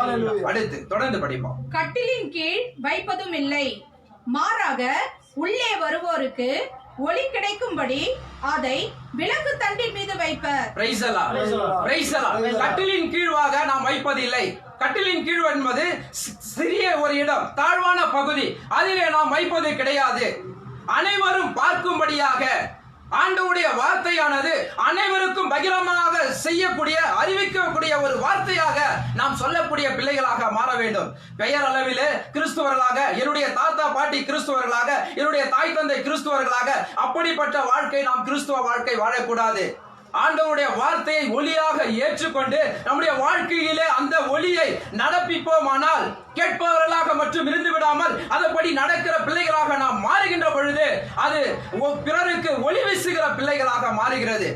அடுத்து தொடர்ந்து படிப்போம். கட்டிலின் கீழ் வைப்பதும் இல்லை, மாறாக உள்ளே வருவோருக்கு ஒளி கிடைக்கும்படி அதை விளக்கு தண்டின் மீது வைப்பர். Praise the Lord, praise the lord. கட்டிலின் கீழ்வாக நாம் வைப்பதில்லை. கட்டிலின் கீழ் என்பது சிறிய ஒரு இடம், தாழ்வான பகுதி, அதிலே நாம் வைப்பது கிடையாது. அனைவரும் பார்க்கும்படியாக ஆண்டவருடைய வார்த்தையானது அனைவருக்கும் பகிரமாக செய்யக்கூடிய, அறிவிக்கக்கூடிய ஒரு வார்த்தையாக நாம் சொல்லக்கூடிய பிள்ளைகளாக மாற வேண்டும். பெயர் அளவிலே கிறிஸ்துவர்களாக, என்னுடைய தாத்தா பாட்டி கிறிஸ்துவர்களாக, என்னுடைய தாய் தந்தை கிறிஸ்துவர்களாக, அப்படிப்பட்ட வாழ்க்கை நாம் கிறிஸ்துவ வாழ்க்கை வாழக்கூடாது. ஆண்டவருடைய வார்த்தையை ஒளியாக ஏற்றுக்கொண்டு நம்முடைய வாழ்க்கையிலே அந்த ஒளியை நடப்பிப்போமானால், கேட்பவர்களாக மட்டும் இருந்து விடாமல் அதன்படி நடக்கிற பிள்ளைகளாக நாம் மாறுகின்ற பொழுது அது பிறருக்கு ஒளி வீசுகிற பிள்ளைகளாக மாறுகிறது.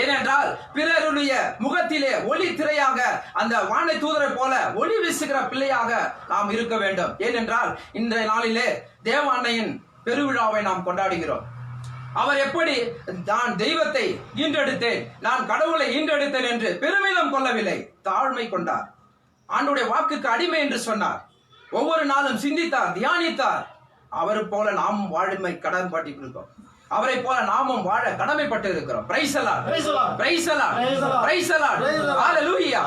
ஏனென்றால் பிறருடைய முகத்திலே ஒளி திரையாக அந்த வானை தூதரை போல ஒளி வீசுகிற பிள்ளையாக நாம் இருக்க வேண்டும். ஏனென்றால் இன்றைய நாளிலே தேவ அன்னையின் பெருவிழாவை நாம் கொண்டாடுகிறோம். அவர் எப்படி நான் தெய்வத்தை ஈன்றெடுத்தேன், நான் கடவுளை ஈன்றெடுத்தேன் என்று பெருமிதம் கொள்ளவில்லை, தாழ்மை கொண்டார். ஆண்டவருடைய வாக்குக்கு அடிமை என்று சொன்னார். ஒவ்வொரு நாளும் சிந்தித்தார், தியானித்தார். அவரை போல நாமும் வாழுமை கடன் பட்டிருக்கிறோம். அவரை போல நாமும் வாழ கடமைப்பட்டு இருக்கிறோம். Praise the Lord, praise the Lord, praise the Lord. Hallelujah,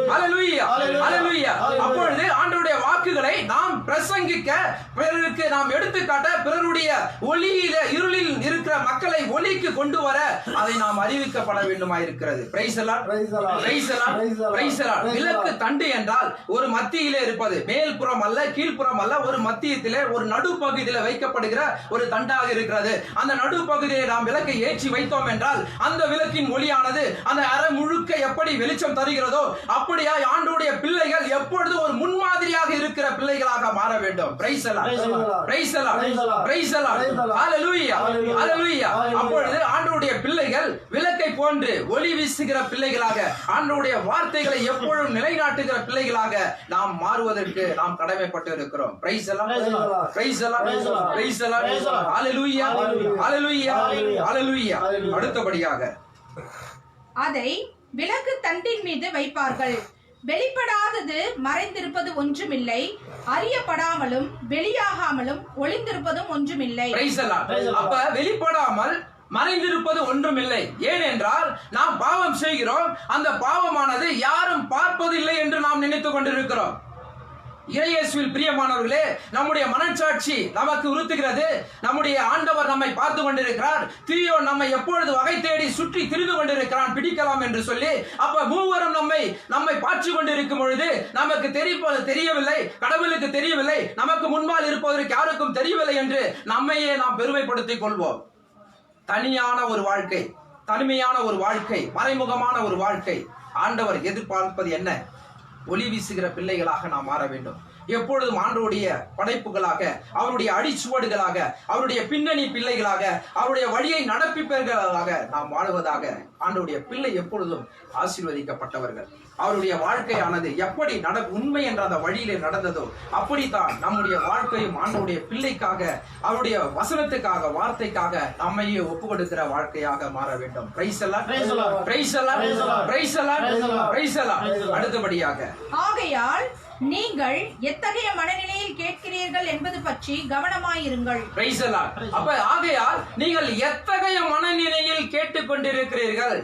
hallelujah, hallelujah. அப்பொழுது ஆண்டவருடைய வாக்குகளை நாம் பிரசங்கிக்க, பிறருக்கு நாம் எடுத்துக்காட்ட, பிறருடைய ஒளியில இருளில் இருக்கிற மக்களை ஒளிக்கு கொண்டு வர அதை நாம் அறிவிக்கப்பட வேண்டுமா இருக்கிறது. Price the Lord, praise the Lord, praise the Lord. விளக்கு தண்டு என்றால் ஒரு மத்தியிலே இருப்பது, மேல்புறம் அல்ல, கீழ்ப்புறம் அல்ல, ஒரு மத்தியத்திலே ஒரு நடுப்பகுதியில வைக்கப்படுகிற ஒரு தண்டாக இருக்கிறது. அந்த நடுப்பகுதியை நாம் விளக்கை ஏற்றி வைத்தோம் என்றால் அந்த விளக்கின் ஒளியானது அந்த அறை முழுக்க எப்படி வெளிச்சம் தருகிறதோ அப்படியாய் ஆண்டவருடைய பிள்ளைகள் எப்பொழுது ஒரு முன்மாதிரியாக இருக்கிற பிள்ளைகளாக மாற வேண்டும். Praise the Lord, praise the Lord, praise the Lord. Hallelujah, hallelujah. அப்பொழுது ஆண்டவருடைய பிள்ளைகள் விளக்கை போன்று ஒளி வீசுகிற பிள்ளைகளாக, ஆண்டவருடைய வார்த்தைகளை எப்பொழுதும் நிலைநாட்டுகிற பிள்ளைகளாக நாம் மாறுவதற்கு நாம் கடமைப்பட்டு இருக்கிறோம். Praise the Lord, praise the Lord, praise the Lord. Hallelujah, hallelujah, hallelujah. அடுத்தபடியாக அதை விளக்கு தண்டின் மீது வைப்பார்கள். வெளிப்படாதது மறைந்திருப்பது ஒன்றுமில்லை, அறியப்படாமலும் வெளியாகாமலும் ஒளிந்திருப்பதும் ஒன்றுமில்லை. Price the Lord. அப்ப வெளிப்படாமல் மறைந்திருப்பது ஒன்றுமில்லை. ஏனென்றால் நாம் பாவம் செய்கிறோம், அந்த பாவமானது யாரும் பார்ப்பதில்லை என்று நாம் நினைத்துக் கொண்டிருக்கிறோம். இயேசுவில் பிரியமானவர்களே, நம்முடைய மனச்சாட்சி நமக்கு உறுத்துகிறது. நம்முடைய ஆண்டவர் நம்மை பார்த்து கொண்டிருக்கிறார். தீயோன் நம்மை எப்பொழுது வகை தேடி சுற்றி திரிந்து கொண்டிருக்கிறான் பிடிக்கலாம் என்று சொல்லி. அப்ப மூவரும் நம்மை பார்த்து கொண்டிருக்கும் பொழுது நமக்கு தெரியவில்லை, கடவுளுக்கு தெரியவில்லை, நமக்கு முன்பால் இருப்பதற்கு யாருக்கும் தெரியவில்லை என்று நம்மையே நாம் பெருமைப்படுத்திக் கொள்வோம். தனியான ஒரு வாழ்க்கை, தனிமையான ஒரு வாழ்க்கை, மறைமுகமான ஒரு வாழ்க்கை. ஆண்டவர் எதிர்பார்ப்பது என்ன? ஒளி வீசுகிற பிள்ளைகளாக நாம் மாற வேண்டும். எப்பொழுதும் ஆண்டவருடைய படைப்புகளாக, அவருடைய அடிச்சுவடுகளாக, அவருடைய பின்னணி பிள்ளைகளாக, அவருடைய வழியை நடப்பிப்பவர்களாக நாம் வாழ்வதாக. ஆண்டவருடைய பிள்ளை எப்பொழுதும் ஆசீர்வதிக்கப்பட்டவர்கள். அவருடைய வாழ்க்கையானது எப்படி உண்மை என்ற அந்த வழியிலே நடந்ததோ அப்படித்தான் நம்முடைய வாழ்க்கையும் ஆண்டவருடைய பிள்ளைக்காக, அவருடைய வசனத்துக்காக, வார்த்தைக்காக நம்மையே ஒப்பு கொடுக்கிற வாழ்க்கையாக மாற வேண்டும். பிரைஸ் எல்லாம், பிரைஸ் எல்லாம், பிரைஸ் எல்லாம், பிரைஸ் எல்லாம். அடுத்தபடியாக, ஆகையால் நீங்கள் எத்தகைய மனநிலையில் கேட்கிறீர்கள் என்பது பற்றி கவனமாயிருங்கள். பிரைஸ் எல்லாம். அப்ப ஆகையால் நீங்கள் எத்தகைய மனநிலையில் கேட்டுக்கொண்டிருக்கிறீர்கள்.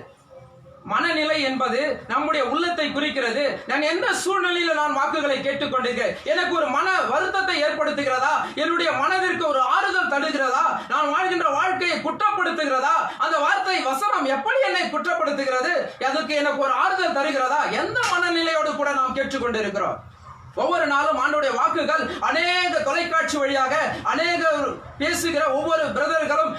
மனநிலை என்பது நம்முடைய உள்ளத்தை குறிக்கிறது. நான் எந்த சூழ்நிலையில நான் வாக்குகளை கேட்டுக்கொண்டிருக்கிறேன், எனக்கு ஒரு மன வருத்தத்தை ஏற்படுத்துகிறதா, என்னுடைய மனதிற்கு ஒரு ஆறுதல் தருகிறதா, நான் வாழ்கின்ற வாழ்க்கையை குற்றப்படுத்துகிறதா, அந்த வார்த்தை வசனம் எப்படி என்னை குற்றப்படுத்துகிறது, அதுக்கு எனக்கு ஒரு ஆறுதல் தருகிறதா, எந்த மனநிலையோடு கூட நாம் கேட்டுக்கொண்டிருக்கிறோம். ஒவ்வொரு நாளும் ஆண்டவருடைய வாக்குகள் அநேக தொலைக்காட்சி வழியாக அநேக பேசுகிற ஒவ்வொரு பிரதர்களும்,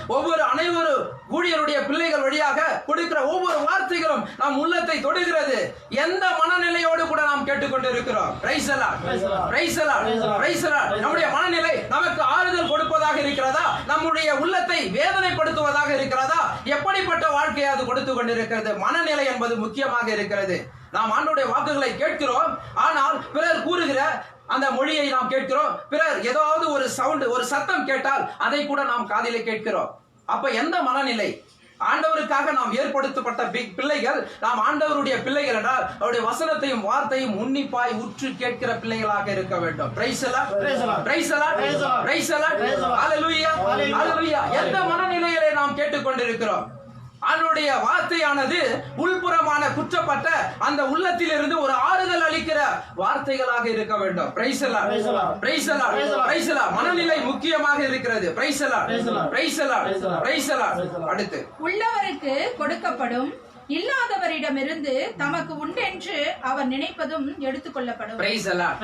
அனைவரு ஊழியருடைய பிள்ளைகள் வழியாக கொடுக்கிற ஒவ்வொரு வார்த்தைகளும் நம் உள்ளத்தை தொடுகிறது. எந்த மனநிலையோடு கூட நாம் கேட்டுக்கொண்டிருக்கிறோம். பிரைஸ் எல்லாம், பிரைஸ் எல்லாம், பிரைஸ் எல்லாம். நம்முடைய மனநிலை நமக்கு ஆறுதல் கொடுப்பதாக இருக்கிறதா, நம்முடைய உள்ளத்தை வேதனைப்படுத்துவதாக இருக்கிறதா, எப்படிப்பட்ட வாழ்க்கையை அது கொடுத்து கொண்டிருக்கிறது? மனநிலை என்பது முக்கியமாக இருக்கிறது. நாம் ஆண்டவருடைய வாக்குகளை கேட்கிறோம், ஆனால் பிறர் கூறுகிற அந்த மொழியை நாம் கேட்கிறோம். பிறர் ஏதாவது ஒரு சவுண்ட், ஒரு சத்தம் கேட்டால் அதை கூட நாம் காதிலே கேட்கிறோம். அப்ப எந்த மனநிலை? ஆண்டவருக்காக நாம் ஏற்படுத்தப்பட்ட பிள்ளைகள், நாம் ஆண்டவருடைய பிள்ளைகள் என்றால் அவருடைய வசனத்தையும் வார்த்தையும் உன்னிப்பாய் உற்று கேட்கிற பிள்ளைகளாக இருக்க வேண்டும். பிரைஸ் எல்லாம், பிரைஸ் எல்லாம், பிரைஸ் எல்லாம். ஹல்லேலூயா, ஹல்லேலூயா. எந்த மனநிலையிலே நாம் கேட்டுக்கொண்டிருக்கிறோம்? அவருடைய வார்த்தையானது உள்புறமான குற்றப்பட்ட அந்த உள்ளத்திலிருந்து ஒரு ஆறுதல் அளிக்கிற வார்த்தைகளாக இருக்க வேண்டும். பிரைஸ் எல்லாம், பிரைஸ் எல்லாம், பிரைஸ் எல்லாம். மனநிலை முக்கியமாக இருக்கிறது. பிரைஸ் எல்லாம், பிரைஸ் எல்லாம், பிரைஸ் எல்லாம். அடுத்து, உள்ளவருக்கு கொடுக்கப்படும், இல்லாதவரிடமிருந்து தமக்கு உண்டென்று அவர் நினைப்பதும் எடுத்துக் கொள்ளப்படும். பிரைஸ் எல்லாம்.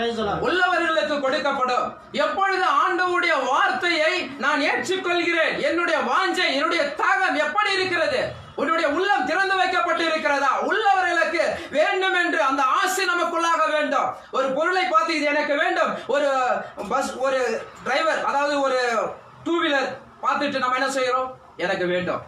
உள்ளவர்களுக்கு கொடுக்கப்படும். எப்பொழுது ஆண்டவருடைய வார்த்தையை நான் ஏற்றுக்கொள்கிறேன், என்னுடைய வாஞ்சை, என்னுடைய தாகம் எப்படி இருக்கிறது? உன்னுடைய உள்ளம் திறந்து வைக்கப்பட்டு இருக்கிறதா? உள்ளவர்களுக்கு வேண்டும் என்று அந்த ஆசை நமக்குள்ளாக வேண்டும். ஒரு பொருளை பார்த்து இது எனக்கு வேண்டும், ஒரு பஸ், ஒரு டிரைவர், அதாவது ஒரு டூ வீலர் பார்த்துட்டு நம்ம என்ன செய்யறோம்? எனக்கு வேண்டும்.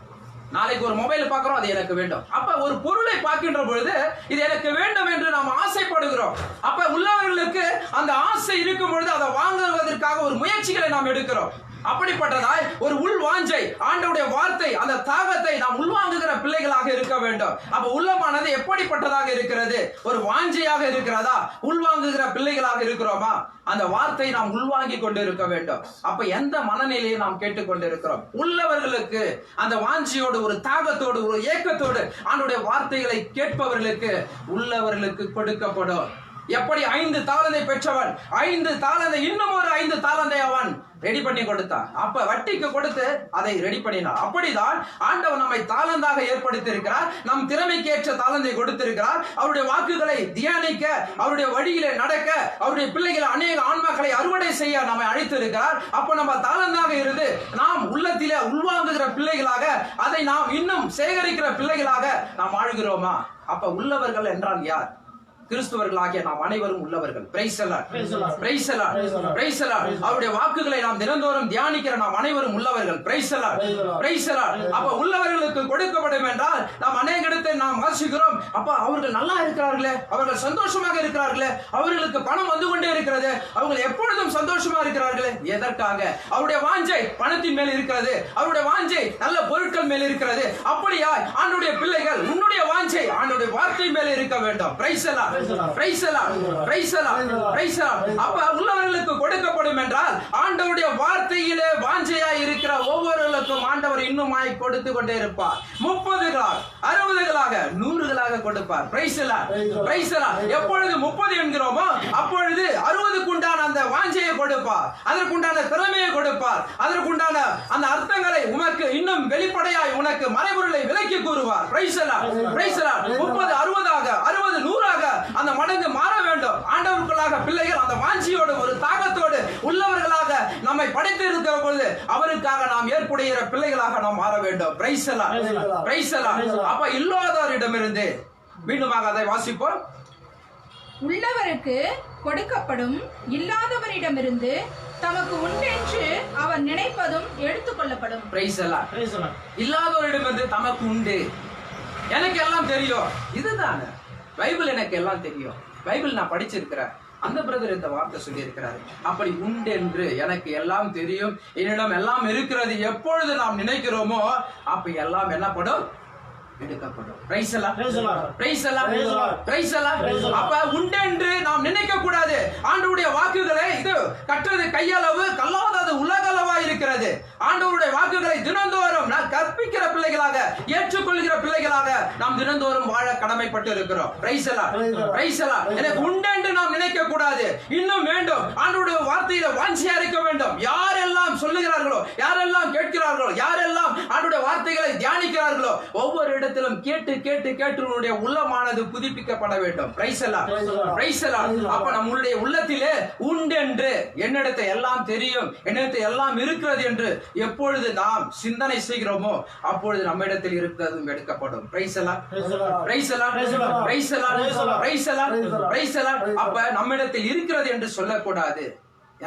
நாளைக்கு ஒரு மொபைல் பார்க்கிறோம், அது எனக்கு வேண்டும். அப்ப ஒரு பொருளை பார்க்கின்ற பொழுது இது எனக்கு வேண்டும் என்று நாம் ஆசைப்படுகிறோம். அப்ப உள்ளவர்களுக்கு அந்த ஆசை இருக்கும் பொழுது அதை வாங்குவதற்காக ஒரு முயற்சிகளை நாம் எடுக்கிறோம். அப்படிப்பட்டதாய் ஒரு உள் வாஞ்சை, ஆண்டவருடைய வார்த்தை, அந்த தாகத்தை நாம் உள்வாங்குகிற பிள்ளைகளாக இருக்க வேண்டும். அப்ப உள்ளமானது எப்படிப்பட்டதாக இருக்கிறது? ஒரு வாஞ்சையாக இருக்கிறதா? உள்வாங்குகிற பிள்ளைகளாக இருக்கிறோமா? அந்த வார்த்தை நாம் உள்வாங்கி கொண்டு இருக்க வேண்டும். அப்ப எந்த மனநிலையை நாம் கேட்டுக்கொண்டிருக்கிறோம்? உள்ளவர்களுக்கு அந்த வாஞ்சியோடு, ஒரு தாகத்தோடு, ஒரு ஏக்கத்தோடு ஆண்டவருடைய வார்த்தைகளை கேட்பவர்களுக்கு உள்ளவர்களுக்கு கொடுக்கப்படும். எப்படி 5 தாலந்தை பெற்றவன் 5 தாலந்தை, இன்னும் ஒரு 5 தாலந்தை அவன் ரெடி பண்ணி கொடுத்தான். அப்ப வட்டிக்கு கொடுத்து அதை ரெடி பண்ணினார். அப்படிதான் ஆண்டவர் நம்மை தாளந்தாக ஏற்படுத்தி இருக்கிறார். நம் திறமைக்கு ஏற்ற தாளந்தை கொடுத்திருக்கிறார். அவருடைய வாக்குகளை தியானிக்க, அவருடைய வழியிலே நடக்க, அவருடைய பிள்ளைகளை, அநேக ஆன்மாக்களை அறுவடை செய்ய நம்மை அழைத்து இருக்கிறார். அப்ப நம்ம தாளந்தாக இருந்து நாம் உள்ளத்திலே உள்வாங்குகிற பிள்ளைகளாக, அதை நாம் இன்னும் சேகரிக்கிற பிள்ளைகளாக நாம் வாழ்கிறோமா? அப்ப உள்ளவர்கள் என்றால் யார்? கிறிஸ்துவர்களாகிய நாம் அனைவரும் உள்ளவர்கள். பிரைஸ் எல்லாம், பிரைஸ் எல்லாம், பிரைஸ் எல்லாம். அவருடைய வாக்குகளை நாம் தினந்தோறும் தியானிக்கிற நாம் அனைவரும் உள்ளவர்கள். பிரைஸ் எல்லாம், பிரைஸ் எல்லாம். அப்ப உள்ளவர்களுக்கு கொடுக்கப்படும் என்றால் நாம் அநேக இடத்தை நாம் வாசிக்கிறோம். அப்ப அவர்கள் நல்லா இருக்கிறார்களே, அவர்கள் சந்தோஷமாக இருக்கிறார்களே, அவர்களுக்கு பணம் வந்து கொண்டே இருக்கிறது, அவங்க எப்பொழுதும் சந்தோஷமா இருக்கிறார்களே. எதற்காக? அவருடைய வாஞ்சை பணத்தின் மேல் இருக்கிறது, அவருடைய வாஞ்சை நல்ல பொருட்கள் மேல் இருக்கிறது. அப்படியா ஆண்டவருடைய பிள்ளைகள், உன்னுடைய வாஞ்சை ஆண்டவருடைய வார்த்தை மேல் இருக்க வேண்டும். பிரைஸ் எல்லாம், பிரைஸ் எல்லாம், பிரைஸ் எல்லாம், பிரைஸ் எல்லாம். அப்ப உள்ளவர்களுக்கு கொடுக்கப்படும் என்றால் ஆண்டவருடைய வார்த்தையிலே வாஞ்சையாய் இருக்கிற ஒவ்வொருவருக்கும் ஆண்டவர் இன்னுமாய் கொடுத்து கொண்டே இருப்பார். 30களாக, 60களாக, 100களாக கொடுப்பார். பிரைஸ் எல்லாம், பிரைஸ் எல்லாம். எப்பொழுது 30 என்கிறோமோ அப்பொழுது 60க்கு உண்டான அந்த வாஞ்சையை கொடுப்பார், அதற்குண்டான திறமையை கொடுப்பார், அதற்குண்டான அந்த அர்த்தங்களை உனக்கு இன்னும் வெளிப்படையாய் உனக்கு மறைபொருளை விலக்கி கூறுவார். பிரைஸ் எல்லாம், பிரைஸ் எல்லாம். 30 60ஆக 60 100ஆக அந்த மடங்கு மாற வேண்டும். ஆண்டவருக்குள்ளாக பிள்ளைகள் அந்த வாஞ்சியோடு ஒரு தாகத்தோடு உள்ளவர்களாக நம்மை படைத்து இருக்கிற பொழுது அவருக்காக நாம் ஏற்புடைய பிள்ளைகளாக நாம் மாற வேண்டும். பிரைஸ் எல்லாம், பிரைஸ் எல்லாம். அப்ப இல்லாதவரிடமிருந்து மீண்டுமாக அதை வாசிப்போம். உள்ளவருக்கு கொடுக்கப்படும், இல்லாதவரிடமிருந்து தமக்கு உண்டென்று அவர் நினைப்பதும் எடுத்துக்கொள்ளப்படும். பிரைஸ் எல்லாம், இல்லாதவரிடமிருந்து தமக்கு உண்டு. எனக்கு எல்லாம் தெரியும், இதுதானே பைபிள், எனக்கு எல்லாம் தெரியும், பைபிள் நான் படிச்சிருக்கிறேன். அந்த பிரதர் இந்த வார்த்தை சொல்லி இருக்கிறாரு. அப்படி உண்டு என்று எனக்கு எல்லாம் தெரியும், என்னிடம் எல்லாம் இருக்கிறது எப்பொழுது நாம் நினைக்கிறோமோ அப்ப எல்லாம் என்னப்படும், எடுக்கப்படும். பிரைஸ் எல்லாம், பிரைஸ் எல்லாம், பிரைஸ் எல்லாம். அப்ப உண்டென்று நாம் நினைக்க கூடாது. ஆண்டவருடைய வாக்குகளை இது கற்றது கையளவு, கல்லாதது உலகளவா இருக்கிறது. ஆண்டவருடைய வாக்குகளை தினந்தோறும் நாம் கற்பிக்கிற பிள்ளைகளாக, ஏற்றுக்கொள்கிற பிள்ளைகளாக நாம் தினந்தோறும் வாழ கடமைப்பட்டு இருக்கிறோம். பிரைஸ் எல்லாம், பிரைஸ் எல்லாம். எனக்கு உண்டென்று நாம் நினைக்க கூடாது, இன்னும் வேண்டும். ஆண்டவருடைய வார்த்தையில வாஞ்சியா இருக்க வேண்டும். யாரெல்லாம் சொல்லுகிறார்களோ, யாரெல்லாம் கேட்கிறார்களோ, யாரெல்லாம் ஆண்டவருடைய வார்த்தைகளை தியானிக்கிறார்களோ ஒவ்வொரு இடத்திலும் கேட்டு கேட்டு கேட்டு உன்னுடைய உள்ளமானது புதுப்பிக்கப்பட வேண்டும். பிரைஸ் எல்லாம், பிரைஸ் எல்லாம். அப்ப நம்முடைய உள்ளத்திலே உண்டென்று, என்னிடத்தை எல்லாம் தெரியும், என்னிடத்தை எல்லாம் இருக்கிறது என்று எப்பொழுது நாம் சிந்தனை செய்கிறோமோ அப்பொழுது நம்ம இடத்தில் இருக்கிறதும் எடுக்கப்படும். பிரைஸ் எல்லாம், பிரைஸ் எல்லாம், பிரைஸ் எல்லாம், பிரைஸ் எல்லாம், பிரைஸ் எல்லாம். அப்ப நம்மிடத்தில் இருக்கிறது என்று சொல்லக்கூடாது,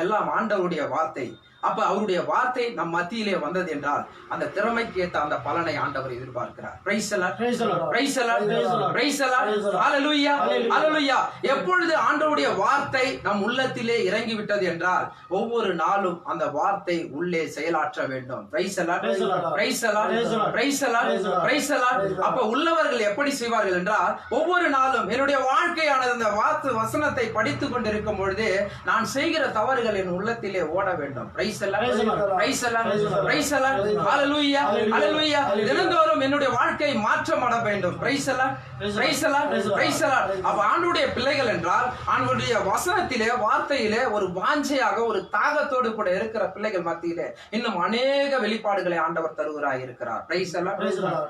எல்லாம் ஆண்டவருடைய வார்த்தை. அப்ப அவருடைய வார்த்தை நம் மத்தியிலே வந்தது என்றால் அந்த திறமைக்கு ஏற்ற அந்த பலனை ஆண்டவர் எதிர்பார்க்கிறார். பிரைஸ் எல்லாம், பிரைஸ் எல்லாம், பிரைஸ் எல்லாம். ஹல்லேலூயா, ஹல்லேலூயா. எப்பொழுது ஆண்டவருடைய வார்த்தை நம் உள்ளத்திலே இறங்கி விட்டது என்றால் ஒவ்வொரு நாளும் அந்த வார்த்தை உள்ளே செயலாற்ற வேண்டும். பிரைஸ் எல்லாம், பிரைஸ் எல்லாம், பிரைஸ் எல்லாம், பிரைஸ் எல்லாம். அப்ப உள்ளவர்கள் எப்படி செய்வார்கள் என்றால் ஒவ்வொரு நாளும் என்னுடைய வாழ்க்கையானது அந்த வார்த்தை வசனத்தை படித்துக் கொண்டிருக்கும் பொழுது நான் செய்கிற தவறுகள் என் உள்ளத்திலே ஓட வேண்டும். தினந்தோறும் என்னுடைய வாழ்க்கை மாற்றம் அட வேண்டும். அப்ப ஆண்டவருடைய பிள்ளைகள் என்றால் ஆண்டவருடைய வசனத்திலே, வார்த்தையிலே ஒரு வாஞ்சையாக, ஒரு தாகத்தோடு கூட இருக்கிற பிள்ளைகள் மத்தியிலே இன்னும் அநேக வெளிப்பாடுகளை ஆண்டவர் தருகிறாய் இருக்கிறார். பிரைஸ் எல்லாம்,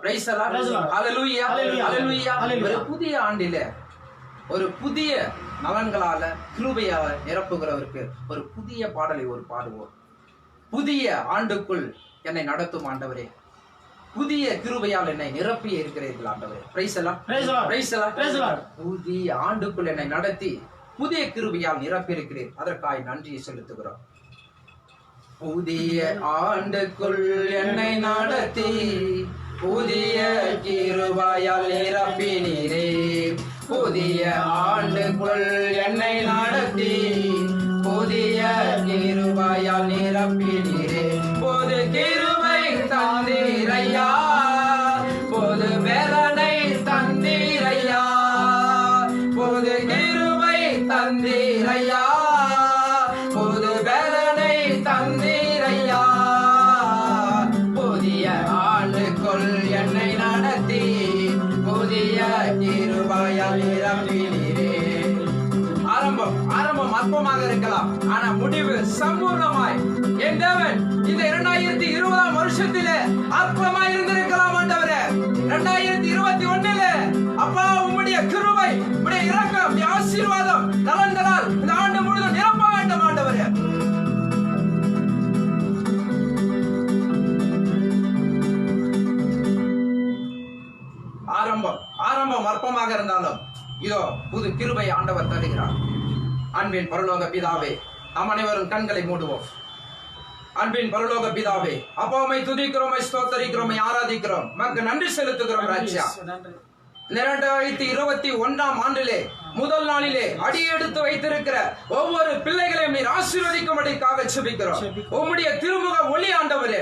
பிரைஸ் எல்லாம். ஹல்லேலூயா, ஹல்லேலூயா. ஒரு புதிய ஆண்டிலே ஒரு புதிய நலன்களால கிருபையால நிரப்புகிறவருக்கு ஒரு புதிய பாடலை ஒரு பாடுவோம். புதிய ஆண்டுக்குள் என்னை நடத்தும் ஆண்டவரே, புதிய கிருபையால் என்னை நிரப்பி இருக்கிறீர்கள் ஆண்டவரே. பிரைஸ் எல்லாம், பிரைஸ் எல்லாம். புதிய ஆண்டுக்குள் என்னை நடத்தி புதிய கிருபையால் நிரப்பி இருக்கிறீர், அதற்காக நன்றியை செலுத்துகிறோம். புதிய ஆண்டுக்குள் என்னை நடத்தி புதிய கிருபையால் நிரப்பினீரே, புதிய ஆண்டுக்குள் என்னை நடத்தி புதிய கிருபையால் நிரப்பினீரே, பொது கிருபை தந்தீரையா, பொது வேலனை தந்தீரையா, பொது கிருபை தந்தீரையா, பொது வேலனை தந்தீரையா, புதிய ஆண்டுக்குள் என்னை நடத்தி புதிய கிருபையால் நிரப்பினீரே. ஆரம்பம் அற்பமாக இருக்கலாம், ஆனா முடிவு சம்பூர்ணமாய் என் தேவன் இந்த 2020 வருஷத்திலே அற்பமாய் இருந்திருக்கலாம் ஆண்டவரே. 2021 அப்பா உம்முடைய கிருபை, உம்முடைய இரக்கம், உம்முடைய ஆசீர்வாதம், நலன்களால் இந்த ஆண்டு முழுவதும் நிரப்ப வேண்டும் ஆண்டவரே. ஆரம்பம் அற்பமாக இருந்தாலும் இதோ புது கிருபை ஆண்டவர் தருகிறார். அன்பின் பரலோக பிதாவே, நாம் அனைவரும் கண்களை மூடுவோம். அன்பின் பரலோக பிதாவே, அப்பாவை துதிக்கிறோம், ஸ்தோத்தரிக்கிறோம், ஆராதிக்கிறோம், நமக்கு நன்றி செலுத்துகிறோம் ராஜா. 2021 ஆண்டிலே முதல் நாளிலே அடியெடுத்து வைத்திருக்கிற ஒவ்வொரு பிள்ளைகளையும் நீர் ஆசீர்வதிக்கும்படிக்காக ஜெபிக்கிறோம். உம்முடைய திருமுக ஒளி ஆண்டவரே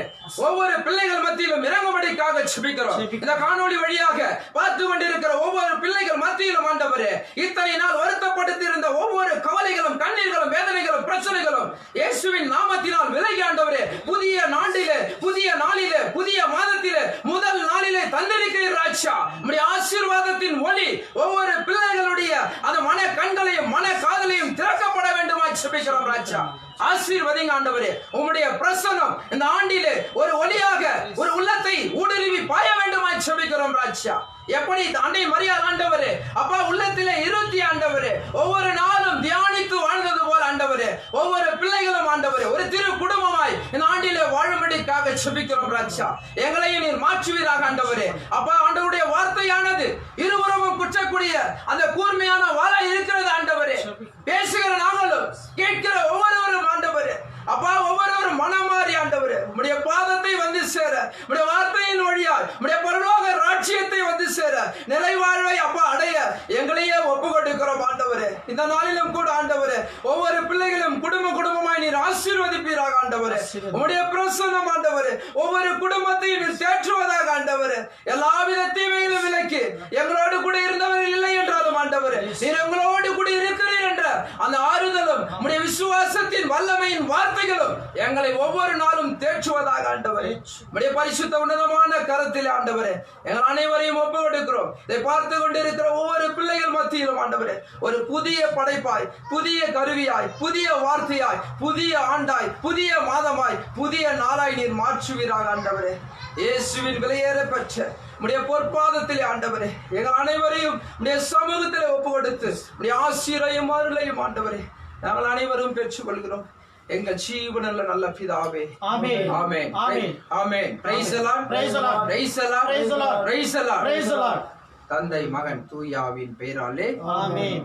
ஒவ்வொரு பிள்ளைகள் மத்தியிலும் இறங்கும்படிக்காக ஜெபிக்கிறோம். இந்த காணொளி வழியாக பார்த்து கொண்டிருக்கிற ஒவ்வொரு பிள்ளைகள் மத்தியிலும் ஆண்டவரே இத்தனை நாள் வருத்தப்படுத்தி இருந்த ஒவ்வொரு கவலைகளும், கண்ணீர்களும், வேதனைகளும், பிரச்சனைகளும் இயேசுவின் நாமத்தினால் விலகி ஆண்டவரே புதிய நாளிலே, புதிய நாளிலே, புதிய மாதத்திலே முதல் நாளிலே தந்திருக்கிறீர் ராஜா. உம்முடைய ஆசீர்வாதத்தின் ஒளி ஒவ்வொரு பிள்ளைகளுடைய அந்த மன கண்களையும் மன காதலையும் திறக்கப்பட வேண்டுமாய் செபிக்கிறோம் ராஜா. ஆசீர்வதிங்க ஆண்டவரே. உம்முடைய பிரசன்னம் இந்த ஆண்டிலே ஒரு ஒளியாக ஒரு உள்ளத்தை ஊடுருவி பாய வேண்டுமாய் செபிக்கிறோம் ராஜா. எப்படி அன்னை மரியாள் ஆண்டவரே அப்பா உள்ளத்திலே இருத்தி ஆண்டவரே ஒவ்வொரு நாளும் தியானித்து வாழ்ந்தது போல ஆண்டவரே ஒவ்வொரு பிள்ளைகளும் ஆண்டவரே ஒரு திரு குடும்பமாய் இந்த ஆண்டிலே வாழும்படிக்காக செபிக்கிறோம் ராஜா. எங்களையும் நீர் மாற்றுவீராக ஆண்டவரே. அப்பா ஆண்டவருடைய வார்த்தையானது இருபுறமும் குற்றக்கூடிய அந்த கூர்மையான வாளா இருக்கிறது ஆண்டவரே. பேசுகிற நாங்களும் கேட்கிற ஒவ்வொருவரும் ஆண்டவரே அப்பா ஒவ்வொருவரும் மனமாறி ஆண்டவரே உம்முடைய பாதத்தை வந்து சேர உம்முடைய வார்த்தையின் வழியால் உம்முடைய பரலோக ராஜ்யத்தை வந்து சேர நிறைவாழ்வை அப்பா அடைய எங்களையே ஒப்பு கொடுக்கிறோம் ஆண்டவரே. இந்த நாளிலும் கூட ஆண்டவரே ஒவ்வொரு பிள்ளைகளும் குடும்பமாய் நீர் ஆசீர்வதிப்பீராக ஆண்டவரே. உம்முடைய பிரசன்னம் ஆண்டவரே ஒவ்வொரு குடும்பத்தையும் நீர் தேற்றுவதாக ஆண்டவரே. எல்லாவித தீமையிலும் விலக்கி எங்களோடு கூட இருந்தவர்கள் இல்லை என்றாலும் ஆண்டவரே நீர் எங்களோடு கூட இருக்கிறீர் என்ற அந்த ஆறுதலும் உம்முடைய விசுவாசத்தின் வல்லமையின் வார்த்தைகளும் எங்களை ஒவ்வொரு நாளும் தேற்றுவதாக ஆண்டவரே. உம்முடைய பரிசுத்த உன்னதமான கரத்தில் ஆண்டவரே எங்கள் அனைவரையும் ஒப்பு கொடுக்கிறோம். இதை பார்த்து கொண்டிருக்கிற ஒவ்வொரு பிள்ளைகள் மத்தியிலும் ஆண்டவரே ஒரு புதிய படைப்பாய் புதிய கருவியாய் புதிய வார்த்தையாய் புதிய ஆண்டாய் புதிய மாதமாய் புதிய நாளாய் நீர் மாற்றுவீராக ஆண்டவரே. இயேசுவின் விலையேற பெற்ற உடைய பொற்பாதத்திலே ஆண்டவரே எங்கள் அனைவரையும் உடைய சமூகத்திலே ஒப்பு கொடுத்து உடைய ஆசீரையும் அருளையும் ஆண்டவரே நாங்கள் அனைவரும் பெற்றுக் கொள்கிறோம் எங்கள் ஜீவனுள்ள நல்ல பிதாவே. ஆமென் ஆமென் ஆமென். Praise the Lord praise the Lord praise the Lord praise the Lord praise the Lord. தந்தை மகன் தூய ஆவியின் பெயராலே ஆமென்.